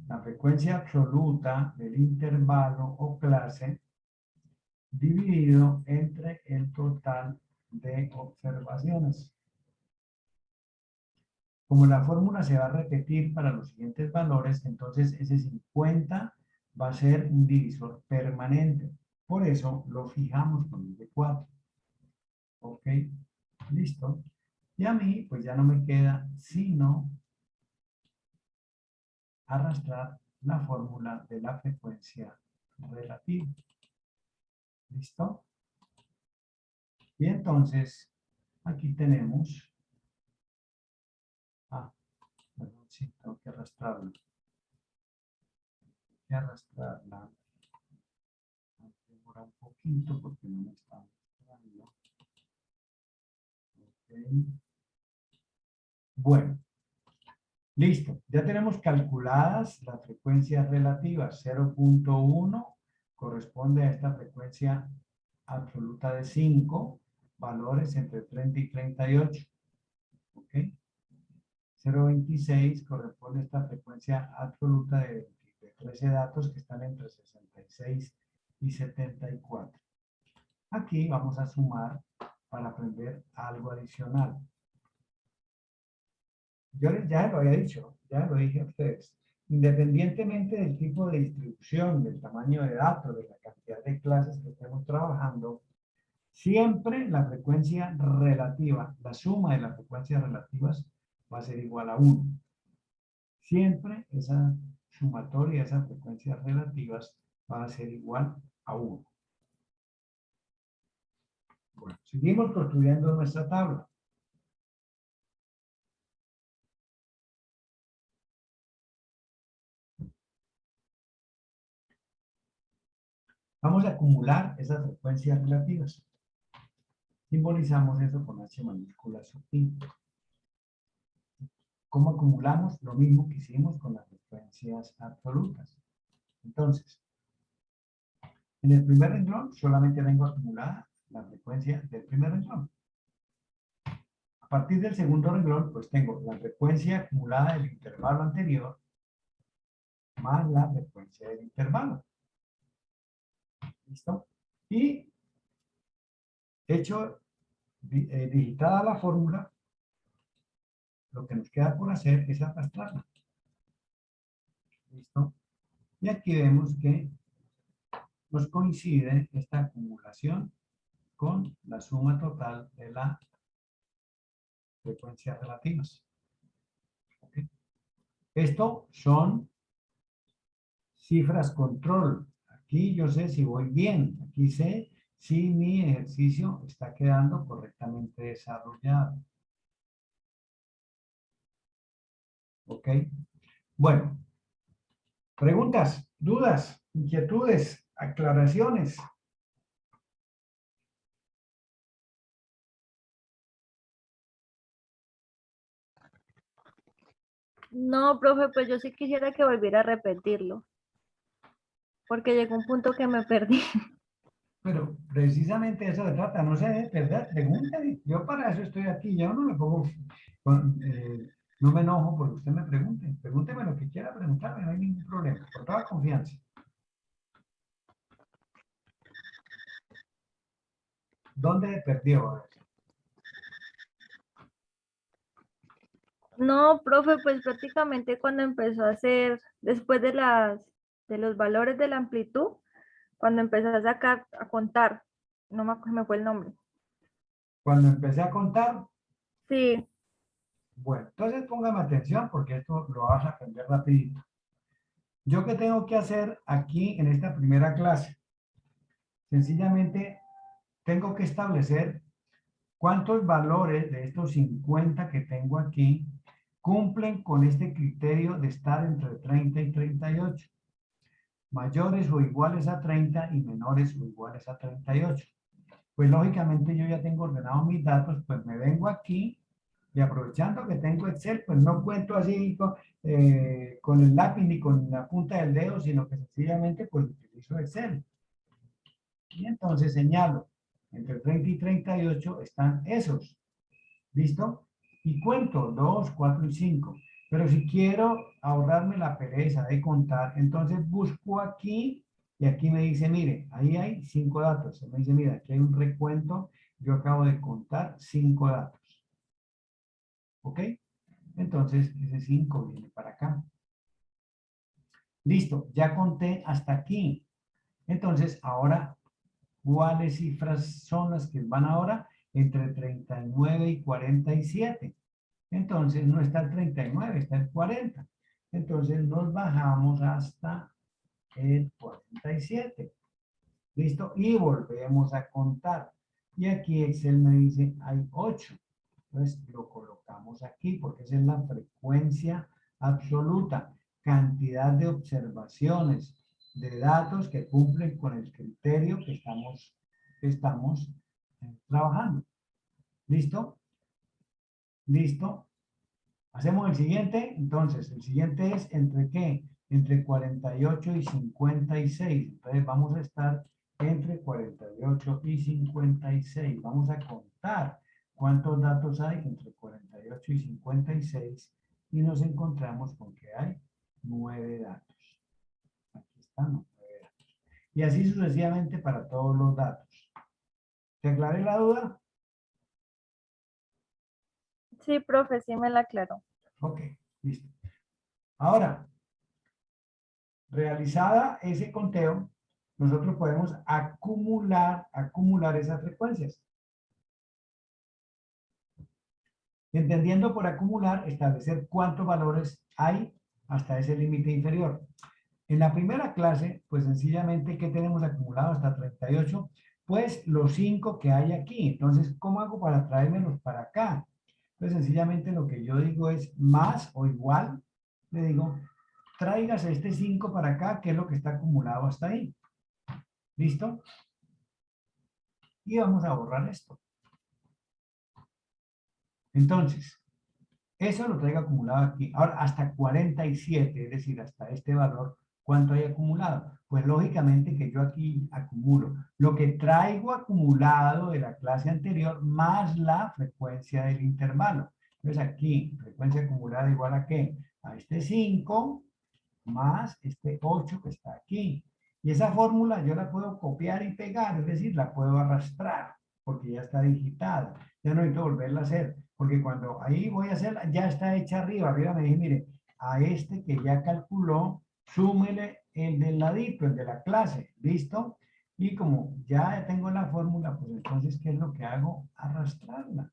la frecuencia absoluta del intervalo o clase dividido entre el total de observaciones. Como la fórmula se va a repetir para los siguientes valores, entonces ese 50 va a ser un divisor permanente. Por eso lo fijamos con el de 4. ¿Ok? Listo. Y a mí, pues ya no me queda sino arrastrar la fórmula de la frecuencia relativa. ¿Listo? Y entonces, aquí tenemos... perdón, sí, tengo que arrastrarlo. que arrastrarla. Demora un poquito porque no me está mostrando. Okay. Bueno, listo. Ya tenemos calculadas las frecuencias relativas. 0.1 corresponde a esta frecuencia absoluta de 5 valores entre 30 y 38. ¿Ok? 0.26 corresponde a esta frecuencia absoluta de 13 datos que están entre 66 y 74. Aquí vamos a sumar para aprender algo adicional. Yo ya lo había dicho, ya lo dije a ustedes. Independientemente del tipo de distribución, del tamaño de datos, de la cantidad de clases que estemos trabajando, siempre la frecuencia relativa, la suma de las frecuencias relativas va a ser igual a 1. Siempre esa sumatoria, esas frecuencias relativas va a ser igual a 1. Bueno, seguimos construyendo nuestra tabla. Vamos a acumular esas frecuencias relativas. Simbolizamos eso con H mayúscula sub I. ¿Cómo acumulamos? Lo mismo que hicimos con las frecuencias absolutas. Entonces, en el primer renglón solamente tengo acumulada la frecuencia del primer renglón. A partir del segundo renglón, pues tengo la frecuencia acumulada del intervalo anterior más la frecuencia del intervalo. ¿Listo? Y hecho digitada la fórmula, lo que nos queda por hacer es arrastrarla. ¿Listo? Y aquí vemos que nos coincide esta acumulación con la suma total de las frecuencias relativas. ¿Okay? Esto son cifras control. Aquí yo sé si voy bien. Aquí sé si mi ejercicio está quedando correctamente desarrollado. ¿Ok? Bueno. Preguntas, dudas, inquietudes, aclaraciones. No, profe, pues yo sí quisiera que volviera a repetirlo, porque llegó un punto que me perdí. Pero precisamente eso se trata, no se debe perder, pregúntale. Yo para eso estoy aquí, yo no me pongo, no me enojo porque usted me pregunte. Pregúnteme lo que quiera preguntarme, no hay ningún problema, con toda confianza. ¿Dónde perdió? No, profe, pues prácticamente cuando empezó a hacer, después de los valores de la amplitud, cuando empezó a sacar, a contar, no me acuerdo, me fue el nombre. Cuando empecé a contar, Sí, bueno, entonces póngame atención porque esto lo vas a aprender rapidito. ¿Yo qué tengo que hacer aquí en esta primera clase? Sencillamente tengo que establecer cuántos valores de estos 50 que tengo aquí cumplen con este criterio de estar entre 30 y 38. Mayores o iguales a 30 y menores o iguales a 38. Pues lógicamente yo ya tengo ordenados mis datos, pues me vengo aquí y aprovechando que tengo Excel, pues no cuento así con el lápiz ni con la punta del dedo, sino que sencillamente pues utilizo Excel. Y entonces señalo, entre 30 y 38 están esos. ¿Listo? Y cuento 2, 4 y 5. Pero si quiero ahorrarme la pereza de contar, entonces busco aquí y aquí me dice, mire, ahí hay 5 datos. Me dice, mira, aquí hay un recuento. Yo acabo de contar 5 datos. ¿Ok? Entonces, ese 5 viene para acá. Listo, ya conté hasta aquí. Entonces, ahora, ¿cuáles cifras son las que van ahora? Entre 39 y 47. Entonces, no está el 39, está el 40. Entonces, nos bajamos hasta el 47. ¿Listo? Y volvemos a contar. Y aquí Excel me dice, hay 8. Entonces, lo colocamos aquí porque esa es la frecuencia absoluta. Cantidad de observaciones, de datos que cumplen con el criterio que estamos trabajando. ¿Listo? ¿Listo? Hacemos el siguiente. Entonces, el siguiente es ¿entre qué? Entre 48 y 56. Entonces, vamos a estar entre 48 y 56. Vamos a contar cuántos datos hay entre 48 y 56 y nos encontramos con que hay 9 datos. Aquí están los 9 datos. Y así sucesivamente para todos los datos. ¿Te aclaré la duda? Sí, profe, sí me la aclaró. Ok, listo. Ahora, realizada ese conteo, nosotros podemos acumular esas frecuencias. Entendiendo por acumular, establecer cuántos valores hay hasta ese límite inferior. En la primera clase, pues sencillamente, ¿qué tenemos acumulado hasta 38? Pues los 5 que hay aquí. Entonces, ¿cómo hago para traérmelos para acá? Pues sencillamente lo que yo digo es más o igual. Le digo, tráigase este 5 para acá, que es lo que está acumulado hasta ahí. ¿Listo? Y vamos a borrar esto. Entonces, eso lo traigo acumulado aquí. Ahora, hasta 47, es decir, hasta este valor, ¿cuánto hay acumulado? Pues lógicamente que yo aquí acumulo lo que traigo acumulado de la clase anterior más la frecuencia del intervalo. Entonces aquí, frecuencia acumulada igual a ¿qué? A este 5 más este 8 que está aquí. Y esa fórmula yo la puedo copiar y pegar, es decir, la puedo arrastrar, porque ya está digitada. Ya no necesito volverla a hacer, porque cuando ahí voy a hacerla, ya está hecha arriba. Arriba me dije, mire, a este que ya calculó, súmele el del ladito, el de la clase, ¿listo? Y como ya tengo la fórmula, pues entonces, ¿qué es lo que hago? Arrastrarla.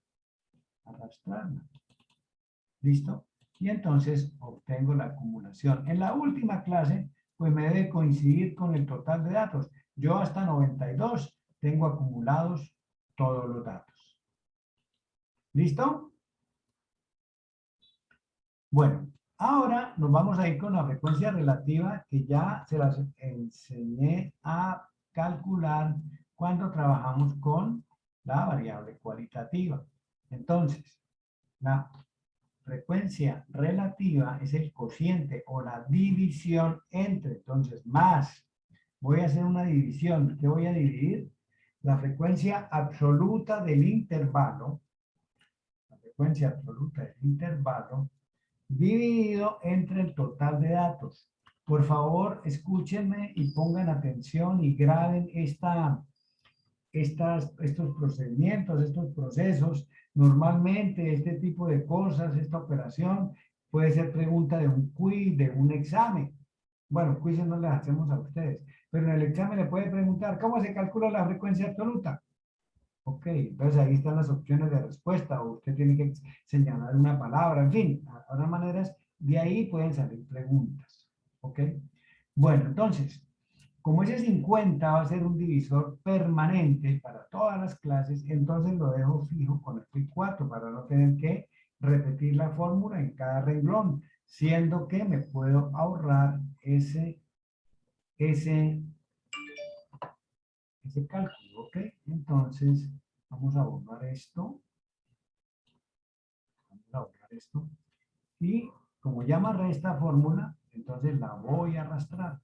Arrastrarla. ¿Listo? Y entonces obtengo la acumulación. En la última clase, pues me debe coincidir con el total de datos. Yo hasta 92 tengo acumulados todos los datos. ¿Listo? Bueno, ahora nos vamos a ir con la frecuencia relativa que ya se las enseñé a calcular cuando trabajamos con la variable cualitativa. Entonces, la frecuencia relativa es el cociente o la división entre, entonces, más, voy a hacer una división. ¿Qué voy a dividir? La frecuencia absoluta del intervalo, la frecuencia absoluta del intervalo, dividido entre el total de datos. Por favor, escúchenme y pongan atención y graben estos procedimientos, estos procesos. Normalmente este tipo de cosas, esta operación, puede ser pregunta de un quiz, de un examen. Bueno, quizzes no les hacemos a ustedes, pero en el examen le puede preguntar, ¿cómo se calcula la frecuencia absoluta? Ok, entonces ahí están las opciones de respuesta, o usted tiene que señalar una palabra, en fin, habrá maneras, de ahí pueden salir preguntas. Ok, bueno, entonces, como ese 50 va a ser un divisor permanente para todas las clases, entonces lo dejo fijo con el 4 para no tener que repetir la fórmula en cada renglón, siendo que me puedo ahorrar ese cálculo, ¿ok? Entonces, vamos a borrar esto. Vamos a borrar esto. Y como ya amarré esta fórmula, entonces la voy a arrastrar.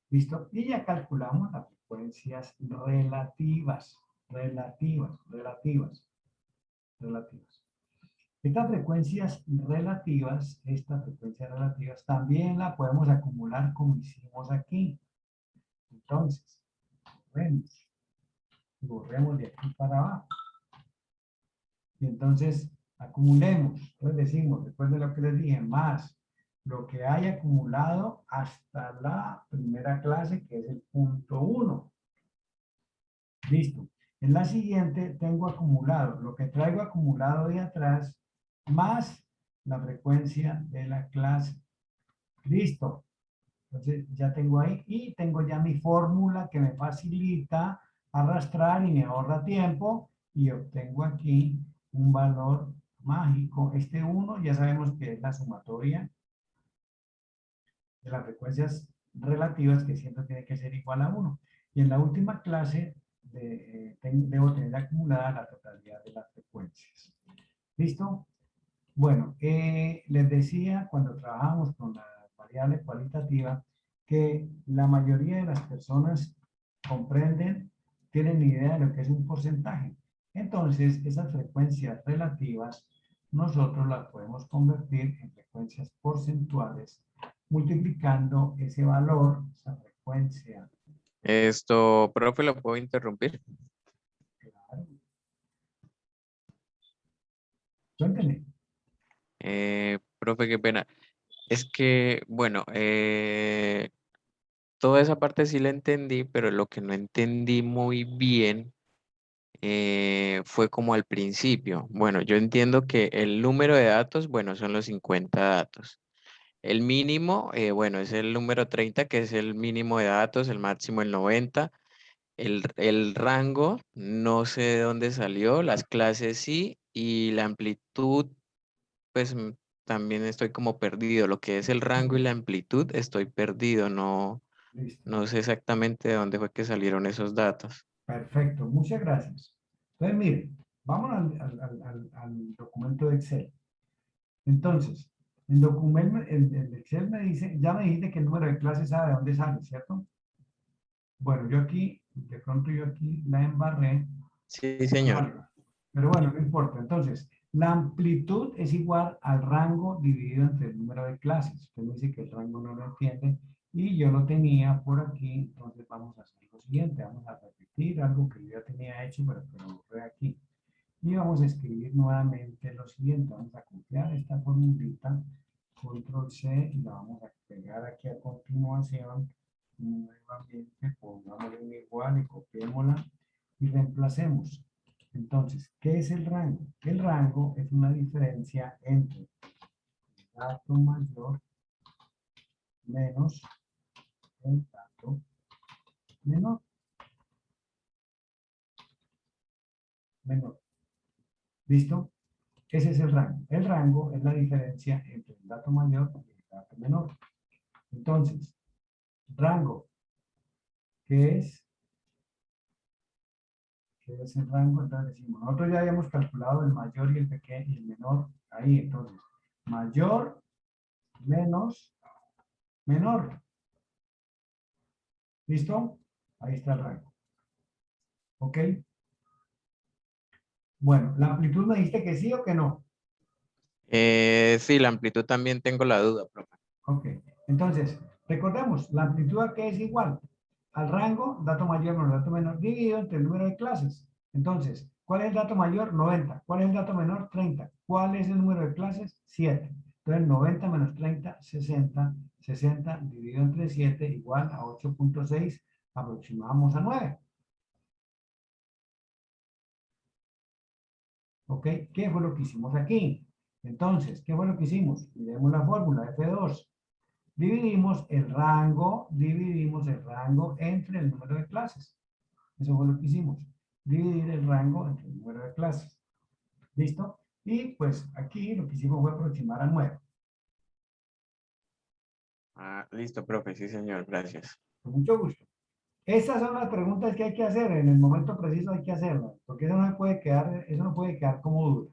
¿Listo? Y ya calculamos las frecuencias relativas. Estas frecuencias relativas, también la podemos acumular como hicimos aquí. Entonces, borremos de aquí para abajo. Y entonces, acumulemos. Entonces decimos, después de lo que les dije, más lo que hay acumulado hasta la primera clase, que es el punto 1. Listo. En la siguiente tengo acumulado, lo que traigo acumulado de atrás, más la frecuencia de la clase. Listo. Entonces ya tengo ahí y tengo ya mi fórmula que me facilita arrastrar y me ahorra tiempo y obtengo aquí un valor mágico. Este 1 ya sabemos que es la sumatoria de las frecuencias relativas, que siempre tiene que ser igual a 1. Y en la última clase debo tener acumulada la totalidad de las frecuencias. ¿Listo? Bueno, les decía cuando trabajamos con la variable cualitativa que la mayoría de las personas comprenden, tienen idea de lo que es un porcentaje. Entonces, esas frecuencias relativas nosotros las podemos convertir en frecuencias porcentuales multiplicando ese valor, esa frecuencia. Profe, ¿lo puedo interrumpir? Claro. Cuénteme. Profe, qué pena. Es que, bueno, toda esa parte sí la entendí, pero lo que no entendí muy bien fue como al principio. Bueno, yo entiendo que el número de datos, bueno, son los 50 datos. El mínimo, bueno, es el número 30, que es el mínimo de datos, el máximo el 90. El rango, no sé de dónde salió, las clases sí, y la amplitud, pues también estoy como perdido. Lo que es el rango y la amplitud, estoy perdido, no, Listo. no sé exactamente de dónde fue que salieron esos datos. Perfecto, muchas gracias. Entonces, miren, vamos al documento de Excel. Entonces, el Excel me dice, ya me dijiste que el número de clases sabe de dónde sale, ¿cierto? Bueno, yo aquí, de pronto yo aquí la embarré. Sí, señor. Pero bueno, no importa. Entonces, la amplitud es igual al rango dividido entre el número de clases. Usted me dice que el rango no lo entiende y yo lo tenía por aquí. Entonces vamos a hacer lo siguiente. Vamos a repetir algo que yo ya tenía hecho, pero que lo borré aquí. Y vamos a escribir nuevamente lo siguiente. Vamos a copiar esta formulita, control C, y la vamos a pegar aquí a continuación. Nuevamente, pongámosle un igual y copiémosla y reemplacemos. Entonces, ¿qué es el rango? El rango es una diferencia entre el dato mayor menos el dato menor. ¿Listo? Ese es el rango. El rango es la diferencia entre el dato mayor y el dato menor. Entonces, rango, ¿qué es? ¿Qué es el rango? Entonces decimos, nosotros ya habíamos calculado el mayor y el pequeño y el menor ahí. Entonces, mayor menos menor. ¿Listo? Ahí está el rango. ¿Ok? Bueno, ¿la amplitud me dijiste que sí o que no? Sí, la amplitud también tengo la duda, profe. Ok. Entonces, recordemos, la amplitud a qué es igual al rango, dato mayor menos dato menor, dividido entre el número de clases. Entonces, ¿cuál es el dato mayor? 90. ¿Cuál es el dato menor? 30. ¿Cuál es el número de clases? 7. Entonces, 90 menos 30, 60. 60 dividido entre 7 igual a 8.6. Aproximamos a 9. ¿Ok? ¿Qué fue lo que hicimos aquí? Entonces, ¿qué fue lo que hicimos? Miremos la fórmula, F2. Dividimos el rango entre el número de clases. Eso fue lo que hicimos. Dividir el rango entre el número de clases. ¿Listo? Y pues aquí lo que hicimos fue aproximar a 9. Listo, profe, sí, señor, gracias. Con mucho gusto. Esas son las preguntas que hay que hacer. En el momento preciso hay que hacerlas. Porque eso no puede quedar como duda.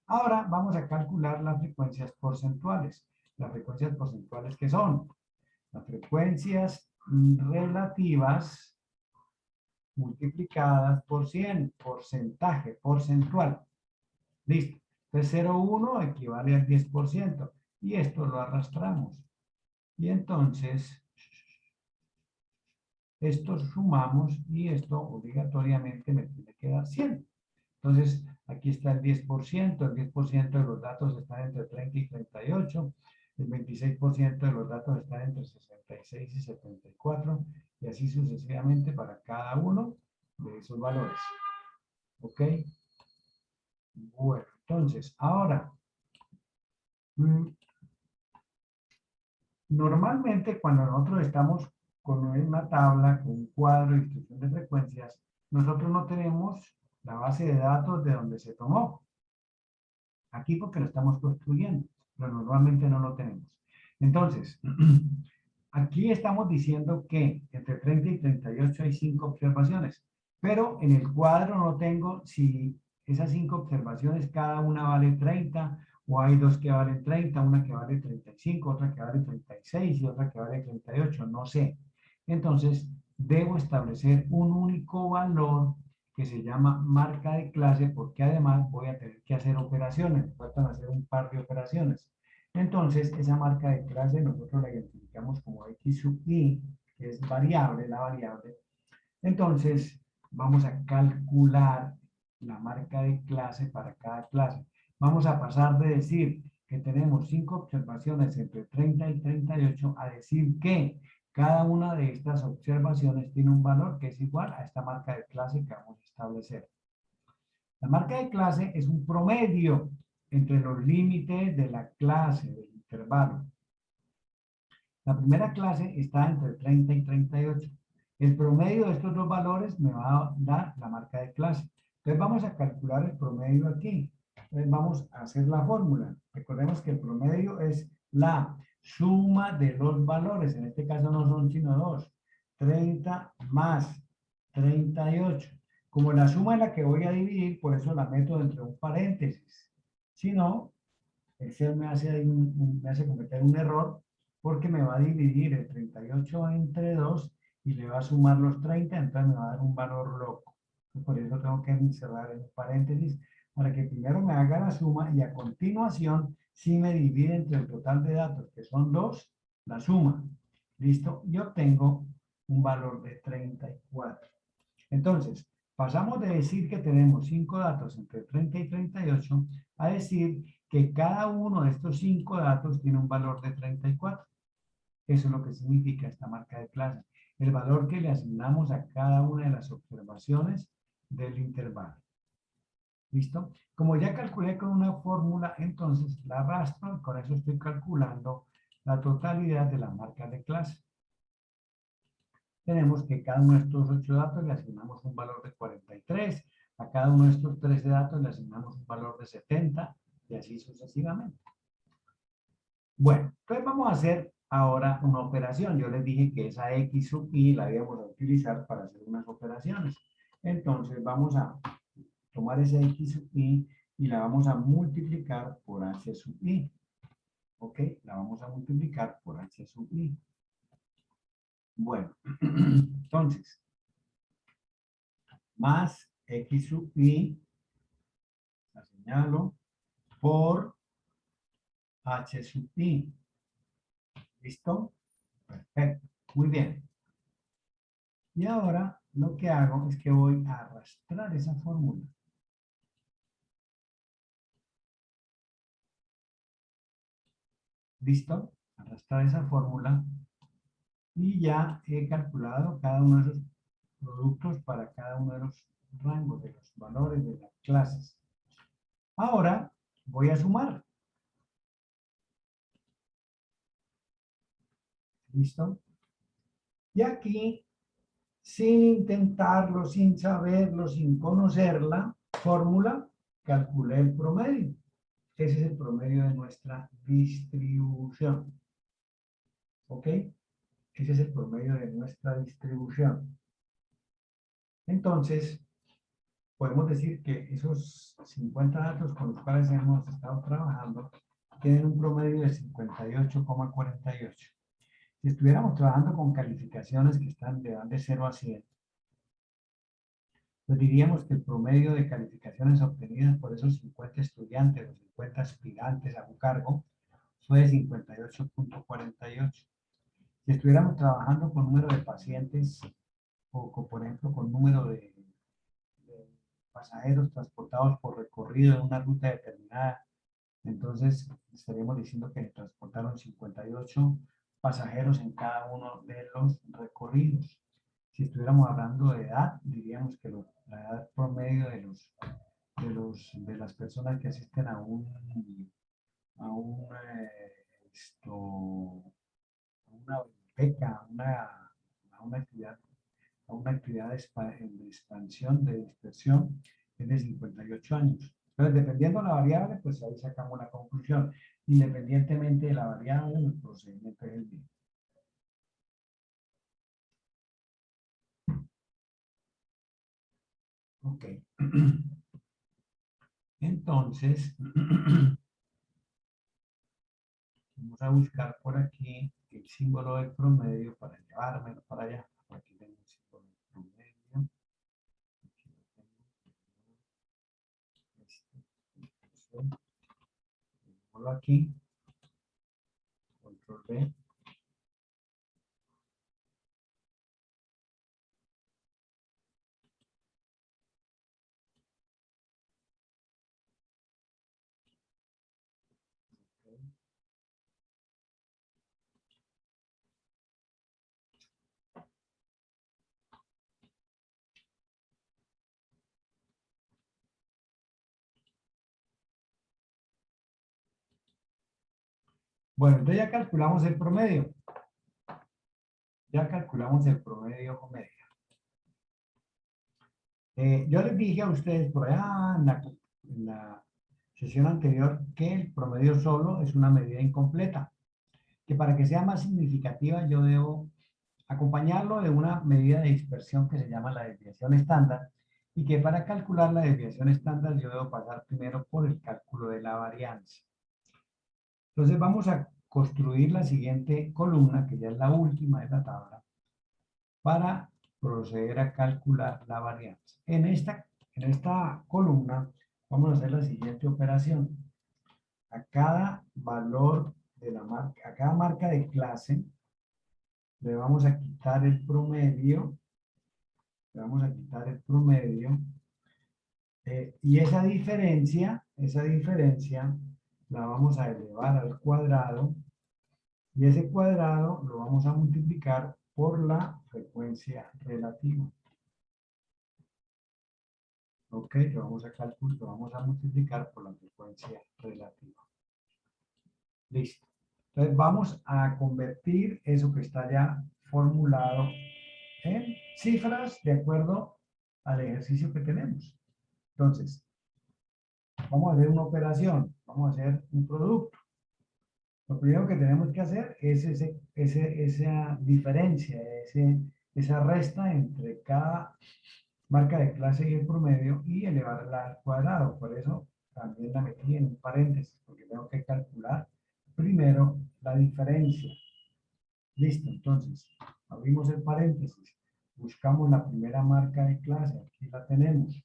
Ahora vamos a calcular las frecuencias porcentuales. Las frecuencias porcentuales, ¿qué son? Las frecuencias relativas multiplicadas por 100, porcentaje, porcentual. Listo. Entonces 0,1 equivale al 10%. Y esto lo arrastramos. Y entonces, esto sumamos y esto obligatoriamente me tiene que dar 100. Entonces, aquí está el 10%. El 10% de los datos están entre 30 y 38. El 26% de los datos están entre 66 y 74. Y así sucesivamente para cada uno de esos valores. ¿Ok? Bueno, entonces, ahora, normalmente cuando nosotros estamos con una tabla, con un cuadro de distribución de frecuencias, nosotros no tenemos la base de datos de donde se tomó. Aquí porque lo estamos construyendo, pero normalmente no lo tenemos. Entonces, aquí estamos diciendo que entre 30 y 38 hay 5 observaciones, pero en el cuadro no tengo si esas 5 observaciones cada una vale 30, o hay 2 que valen 30, una que vale 35, otra que vale 36 y otra que vale 38, no sé. Entonces, debo establecer un único valor que se llama marca de clase, porque además voy a tener que hacer operaciones, me faltan hacer un par de operaciones. Entonces, esa marca de clase nosotros la identificamos como x sub i, que es variable, la variable. Entonces, vamos a calcular la marca de clase para cada clase. Vamos a pasar de decir que tenemos 5 observaciones entre 30 y 38 a decir que cada una de estas observaciones tiene un valor que es igual a esta marca de clase que vamos a establecer. La marca de clase es un promedio entre los límites de la clase, del intervalo. La primera clase está entre 30 y 38. El promedio de estos dos valores me va a dar la marca de clase. Entonces vamos a calcular el promedio aquí. Entonces vamos a hacer la fórmula. Recordemos que el promedio es la suma de los valores. En este caso no son sino dos. 30 más 38. Como la suma es la que voy a dividir, por eso la meto entre un paréntesis. Si no, Excel me hace cometer un error porque me va a dividir el 38 entre 2 y le va a sumar los 30, entonces me va a dar un valor loco. Por eso tengo que cerrar el paréntesis para que primero me haga la suma y a continuación, si me divide entre el total de datos, que son 2, la suma. ¿Listo? Y obtengo un valor de 34. Entonces, pasamos de decir que tenemos 5 datos entre 30 y 38 a decir que cada uno de estos 5 datos tiene un valor de 34. Eso es lo que significa esta marca de clase. El valor que le asignamos a cada una de las observaciones del intervalo. ¿Listo? Como ya calculé con una fórmula, entonces la arrastro y con eso estoy calculando la totalidad de la marca de clase. Tenemos que cada uno de estos 8 datos le asignamos un valor de 43, a cada uno de estos 13 datos le asignamos un valor de 70 y así sucesivamente. Bueno, entonces vamos a hacer ahora una operación. Yo les dije que esa x sub i la íbamos a utilizar para hacer unas operaciones. Entonces vamos a tomar esa x sub i y la vamos a multiplicar por h sub i. ¿Ok? La vamos a multiplicar por h sub i. Bueno, entonces, más x sub i, la señalo, por h sub i. ¿Listo? Perfecto. Muy bien. Y ahora lo que hago es que voy a arrastrar esa fórmula. ¿Listo? Arrastrar esa fórmula. Y ya he calculado cada uno de esos productos para cada uno de los rangos, de los valores de las clases. Ahora voy a sumar. ¿Listo? Y aquí, sin intentarlo, sin saberlo, sin conocer la fórmula, calculé el promedio. Ese es el promedio de nuestra distribución. ¿Ok? Ese es el promedio de nuestra distribución. Entonces, podemos decir que esos 50 datos con los cuales hemos estado trabajando tienen un promedio de 58,48. Si estuviéramos trabajando con calificaciones que están de 0 a 100, pues diríamos que el promedio de calificaciones obtenidas por esos 50 estudiantes o 50 aspirantes a un cargo fue de 58,48. Si estuviéramos trabajando con número de pacientes o por ejemplo, con número de pasajeros transportados por recorrido en una ruta determinada, entonces estaríamos diciendo que transportaron 58 pasajeros en cada uno de los recorridos. Si estuviéramos hablando de edad, diríamos que la edad promedio de las personas que asisten a una beca, a una actividad de expansión, de dispersión, es de 58 años. Entonces, dependiendo de la variable, pues ahí sacamos la conclusión. Independientemente de la variable, el procedimiento es el mismo. Ok. Entonces, vamos a buscar por aquí el símbolo del promedio para llevármelo para allá. Aquí tengo el símbolo del promedio. Aquí lo tengo. Pongo aquí. Control B. Bueno, entonces ya calculamos el promedio. Ya calculamos el promedio o media. Yo les dije a ustedes por allá en la sesión anterior que el promedio solo es una medida incompleta, que para que sea más significativa yo debo acompañarlo de una medida de dispersión que se llama la desviación estándar, y que para calcular la desviación estándar yo debo pasar primero por el cálculo de la varianza. Entonces vamos a construir la siguiente columna, que ya es la última de la tabla, para proceder a calcular la varianza. En esta columna vamos a hacer la siguiente operación. A cada valor de la marca, a cada marca de clase, le vamos a quitar el promedio, y esa diferencia la vamos a elevar al cuadrado, y ese cuadrado lo vamos a multiplicar por la frecuencia relativa. Ok, lo vamos a calcular, lo vamos a multiplicar por la frecuencia relativa. Listo. Entonces vamos a convertir eso que está ya formulado en cifras de acuerdo al ejercicio que tenemos. Entonces, vamos a hacer una operación, vamos a hacer un producto. Lo primero que tenemos que hacer es esa diferencia, esa resta entre cada marca de clase y el promedio, y elevarla al cuadrado. Por eso también la metí en un paréntesis, porque tengo que calcular primero la diferencia. Listo, entonces, abrimos el paréntesis, buscamos la primera marca de clase, aquí la tenemos.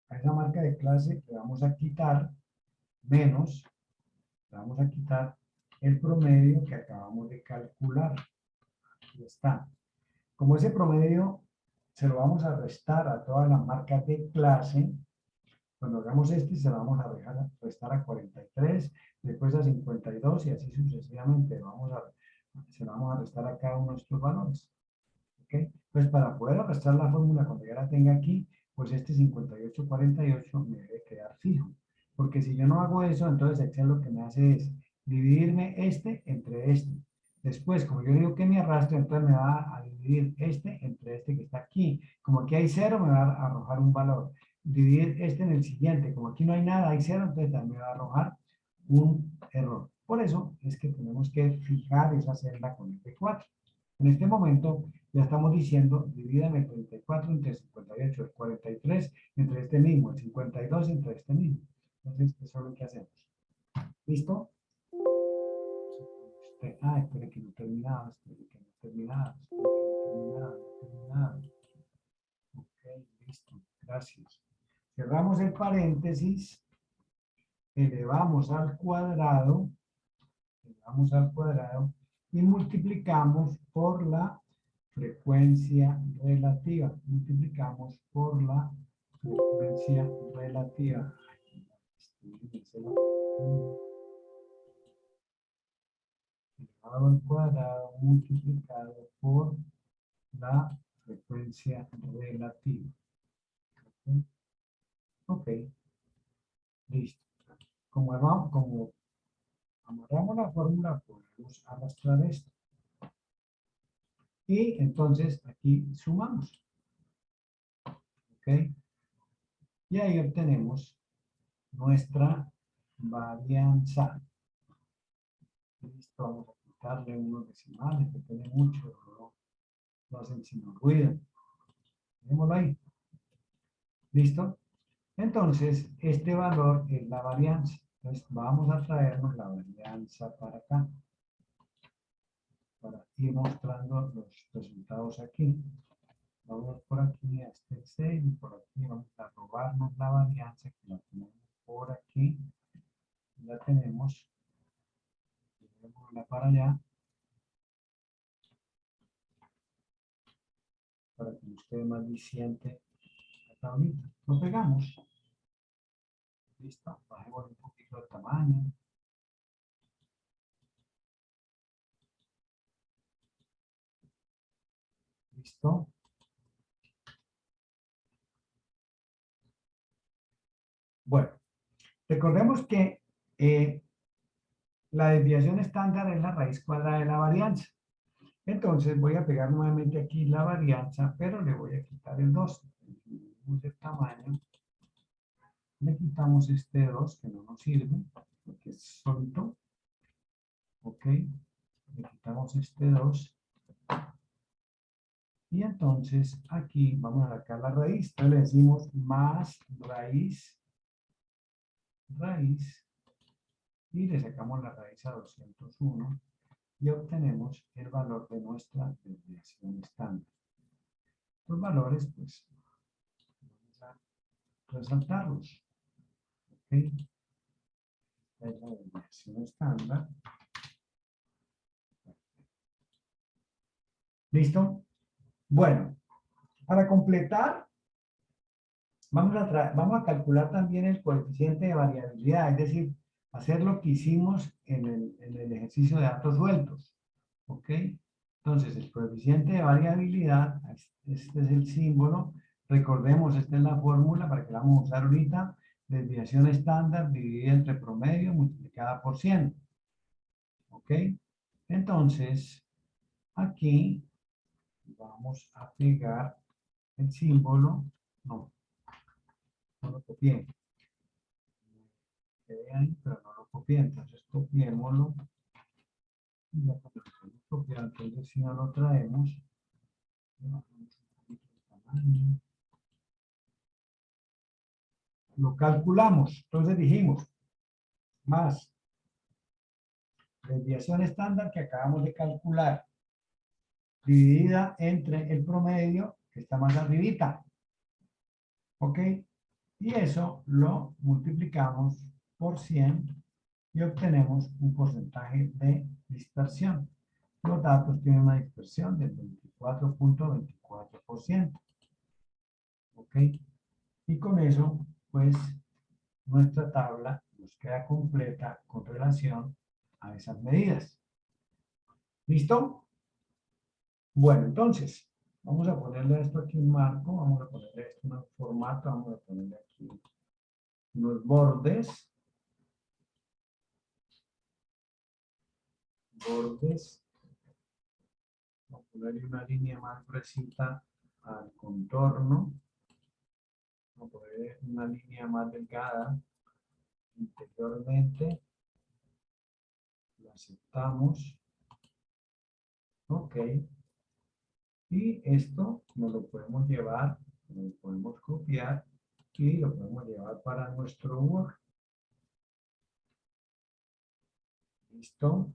A esa marca de clase le vamos a quitar menos, le vamos a quitar el promedio que acabamos de calcular. Aquí está. Como ese promedio se lo vamos a restar a todas las marcas de clase, cuando hagamos se lo vamos a restar a 43, después a 52 y así sucesivamente. Se lo vamos a restar a cada uno de estos valores. ¿Okay? Pues para poder restar la fórmula cuando ya la tenga aquí, pues 5848 me debe quedar fijo. Porque si yo no hago eso, entonces Excel lo que me hace es dividirme entre este. Después, como yo digo que me arrastre, entonces me va a dividir entre este que está aquí. Como aquí hay 0, me va a arrojar un valor. Dividir en el siguiente. Como aquí no hay nada, hay 0, entonces también me va a arrojar un error. Por eso es que tenemos que fijar esa celda con F4. En este momento ya estamos diciendo, divídame el 34 entre 58, el 43 entre este mismo, el 52 entre este mismo. Entonces, eso es lo que hacemos. ¿Listo? Espere que no terminaba, Ok, listo, gracias. Cerramos el paréntesis, elevamos al cuadrado y multiplicamos por la frecuencia relativa. Elevado al cuadrado multiplicado por la frecuencia relativa. Ok. Listo. Como amarramos la fórmula, podemos arrastrar esto. Y entonces aquí sumamos. ¿Ok? Y ahí obtenemos nuestra varianza. Listo, vamos a quitarle unos decimales, que tiene mucho, no lo hacen sin ruido. Dejémoslo ahí. ¿Listo? Entonces, este valor es la varianza. Entonces, vamos a traernos la varianza para acá. Para ir mostrando los resultados aquí. Vamos por aquí a este Excel y por aquí vamos a robarnos la varianza que la tenemos por aquí. La tenemos. Llevémosla para allá. Para que nos quede más viciente la tablita. Lo pegamos. Listo. Bajemos un poquito el tamaño. Listo. Bueno, recordemos que la desviación estándar es la raíz cuadrada de la varianza. Entonces voy a pegar nuevamente aquí la varianza, pero le voy a quitar el 2. El tamaño. Le quitamos este 2 que no nos sirve, porque es solito. Ok. Le quitamos este 2. Y entonces aquí vamos a sacar la raíz. Entonces le decimos más raíz. Y le sacamos la raíz a 201 y obtenemos el valor de nuestra desviación estándar. Los valores, pues, vamos a resaltarlos. ¿Ok? Esta es la desviación estándar. ¿Listo? Bueno, para completar, vamos a calcular también el coeficiente de variabilidad, es decir, hacer lo que hicimos en el ejercicio de datos sueltos. ¿Ok? Entonces, el coeficiente de variabilidad, este es el símbolo. Recordemos, esta es la fórmula para que la vamos a usar ahorita. Desviación estándar dividida entre promedio multiplicada por 100. ¿Ok? Entonces, aquí vamos a pegar el símbolo. No lo copié. Quedé ahí, pero no lo copié. Entonces, copiémoslo. Y ya cuando lo hemos copiado, entonces si no lo traemos, lo calculamos. Entonces dijimos, más desviación estándar que acabamos de calcular, dividida entre el promedio, que está más arribita. ¿Ok? Y eso lo multiplicamos por 100 y obtenemos un porcentaje de dispersión. Los datos tienen una dispersión del 24.24%. ¿Ok? Y con eso, pues, nuestra tabla nos queda completa con relación a esas medidas. ¿Listo? Bueno, entonces, vamos a ponerle esto aquí un marco, vamos a ponerle esto en un formato, vamos a ponerle aquí unos bordes. Vamos a ponerle una línea más gruesita al contorno. Vamos a poner una línea más delgada interiormente. Lo aceptamos. Ok. Y esto nos lo podemos llevar, lo podemos copiar y lo podemos llevar para nuestro Word. ¿Listo?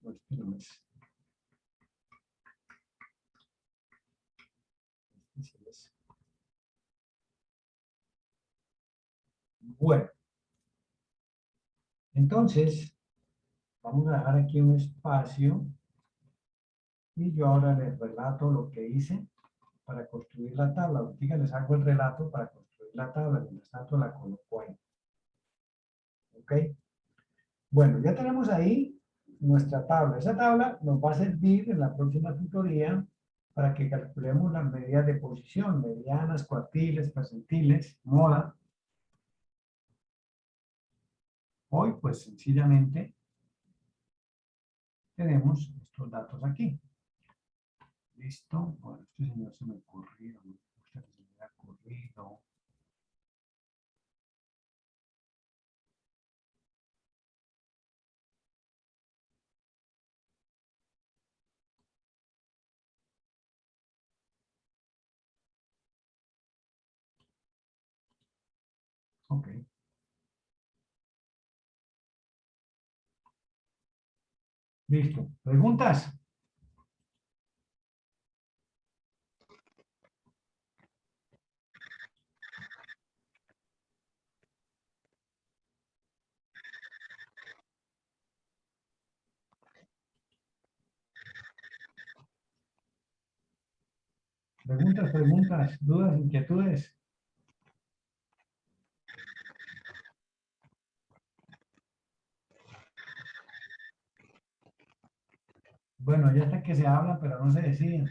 No, este no es. Este sí es. Bueno. Entonces, vamos a dejar aquí un espacio y yo ahora les relato lo que hice para construir la tabla. Ahorita les hago el relato para construir la tabla, mientras tanto la coloco ahí. ¿Ok? Bueno, ya tenemos ahí nuestra tabla. Esa tabla nos va a servir en la próxima tutoría para que calculemos las medidas de posición, medianas, cuartiles, percentiles, moda. Hoy, pues sencillamente, tenemos estos datos aquí. ¿Listo? Bueno, este señor se me ocurrió. Me gusta que se me haya ocurrido. Ok. Listo. ¿Preguntas? Preguntas, dudas, inquietudes. Bueno, ya está que se habla, pero no se decide.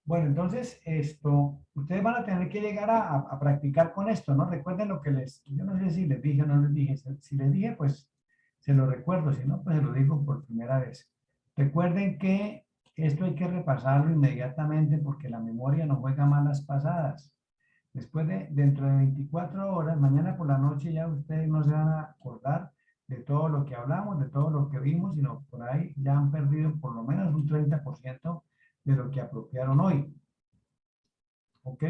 Bueno, entonces, ustedes van a tener que llegar a practicar con esto, ¿no? Recuerden lo que yo no sé si les dije o no les dije. Si les dije, pues se lo recuerdo, si no, pues se lo digo por primera vez. Recuerden que esto hay que repasarlo inmediatamente porque la memoria no juega malas pasadas. Dentro de 24 horas, mañana por la noche ya ustedes no se van a acordar de todo lo que hablamos, de todo lo que vimos, sino por ahí ya han perdido por lo menos un 30% de lo que apropiaron hoy. ¿Ok?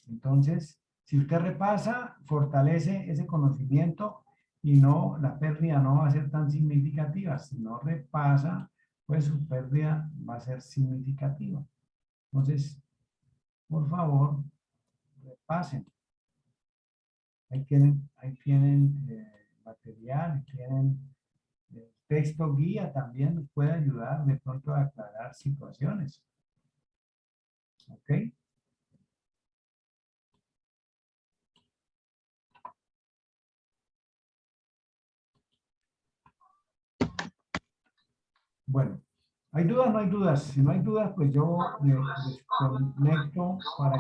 Entonces, si usted repasa, fortalece ese conocimiento y no, la pérdida no va a ser tan significativa. Si no repasa, pues su pérdida va a ser significativa. Entonces, por favor, repasen. Ahí tienen material, ahí tienen texto guía también nos puede ayudar de pronto a aclarar situaciones. ¿Ok? Bueno, ¿hay dudas? No hay dudas. Si no hay dudas, pues yo me desconecto para...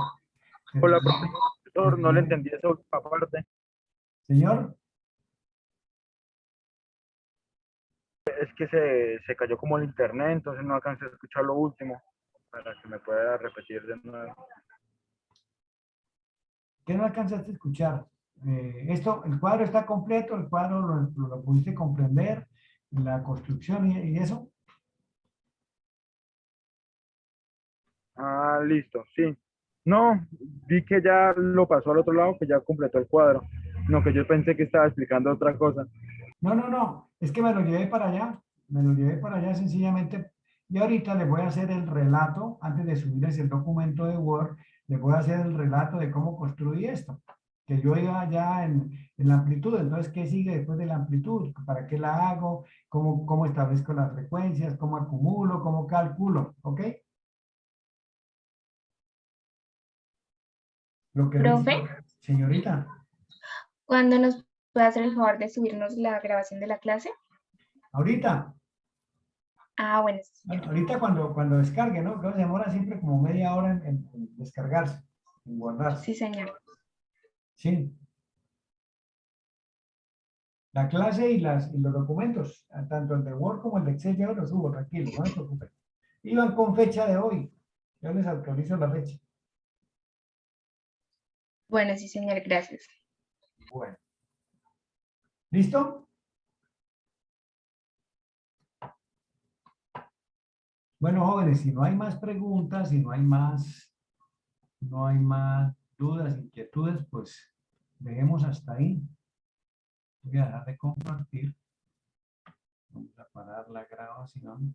Hola, profesor, no le entendí esa última parte. Señor, Es que se cayó como el internet, entonces no alcancé a escuchar lo último, para que me pueda repetir de nuevo. ¿qué no alcanzaste a escuchar? El cuadro está completo, el cuadro lo pudiste comprender, la construcción y eso. Ah, listo, sí. No, vi que ya lo pasó al otro lado, que ya completó el cuadro. No, que yo pensé que estaba explicando otra cosa. No, es que me lo llevé para allá, sencillamente. Y ahorita les voy a hacer el relato, antes de subirles el documento de Word, les voy a hacer el relato de cómo construí esto. Que yo iba ya en la amplitud, entonces, ¿qué sigue después de la amplitud? ¿Para qué la hago? ¿Cómo establezco las frecuencias? ¿Cómo acumulo? ¿Cómo calculo? ¿Ok? Lo que Profe, señorita, ¿cuándo nos puede hacer el favor de subirnos la grabación de la clase? ahorita, Ah, bueno, sí, señor. ahorita cuando descargue, ¿no? Creo que se demora siempre como media hora en descargarse, en guardarse. Sí, señor. Sí. La clase y los documentos, tanto el de Word como el de Excel, yo los subo, tranquilo, no se preocupen. Iban con fecha de hoy. Yo les actualizo la fecha. Bueno, sí, señor, gracias. Bueno. ¿Listo? Bueno, jóvenes, si no hay más preguntas, si no hay más dudas, inquietudes, pues dejemos hasta ahí. Voy a dejar de compartir. Vamos a parar la grabación.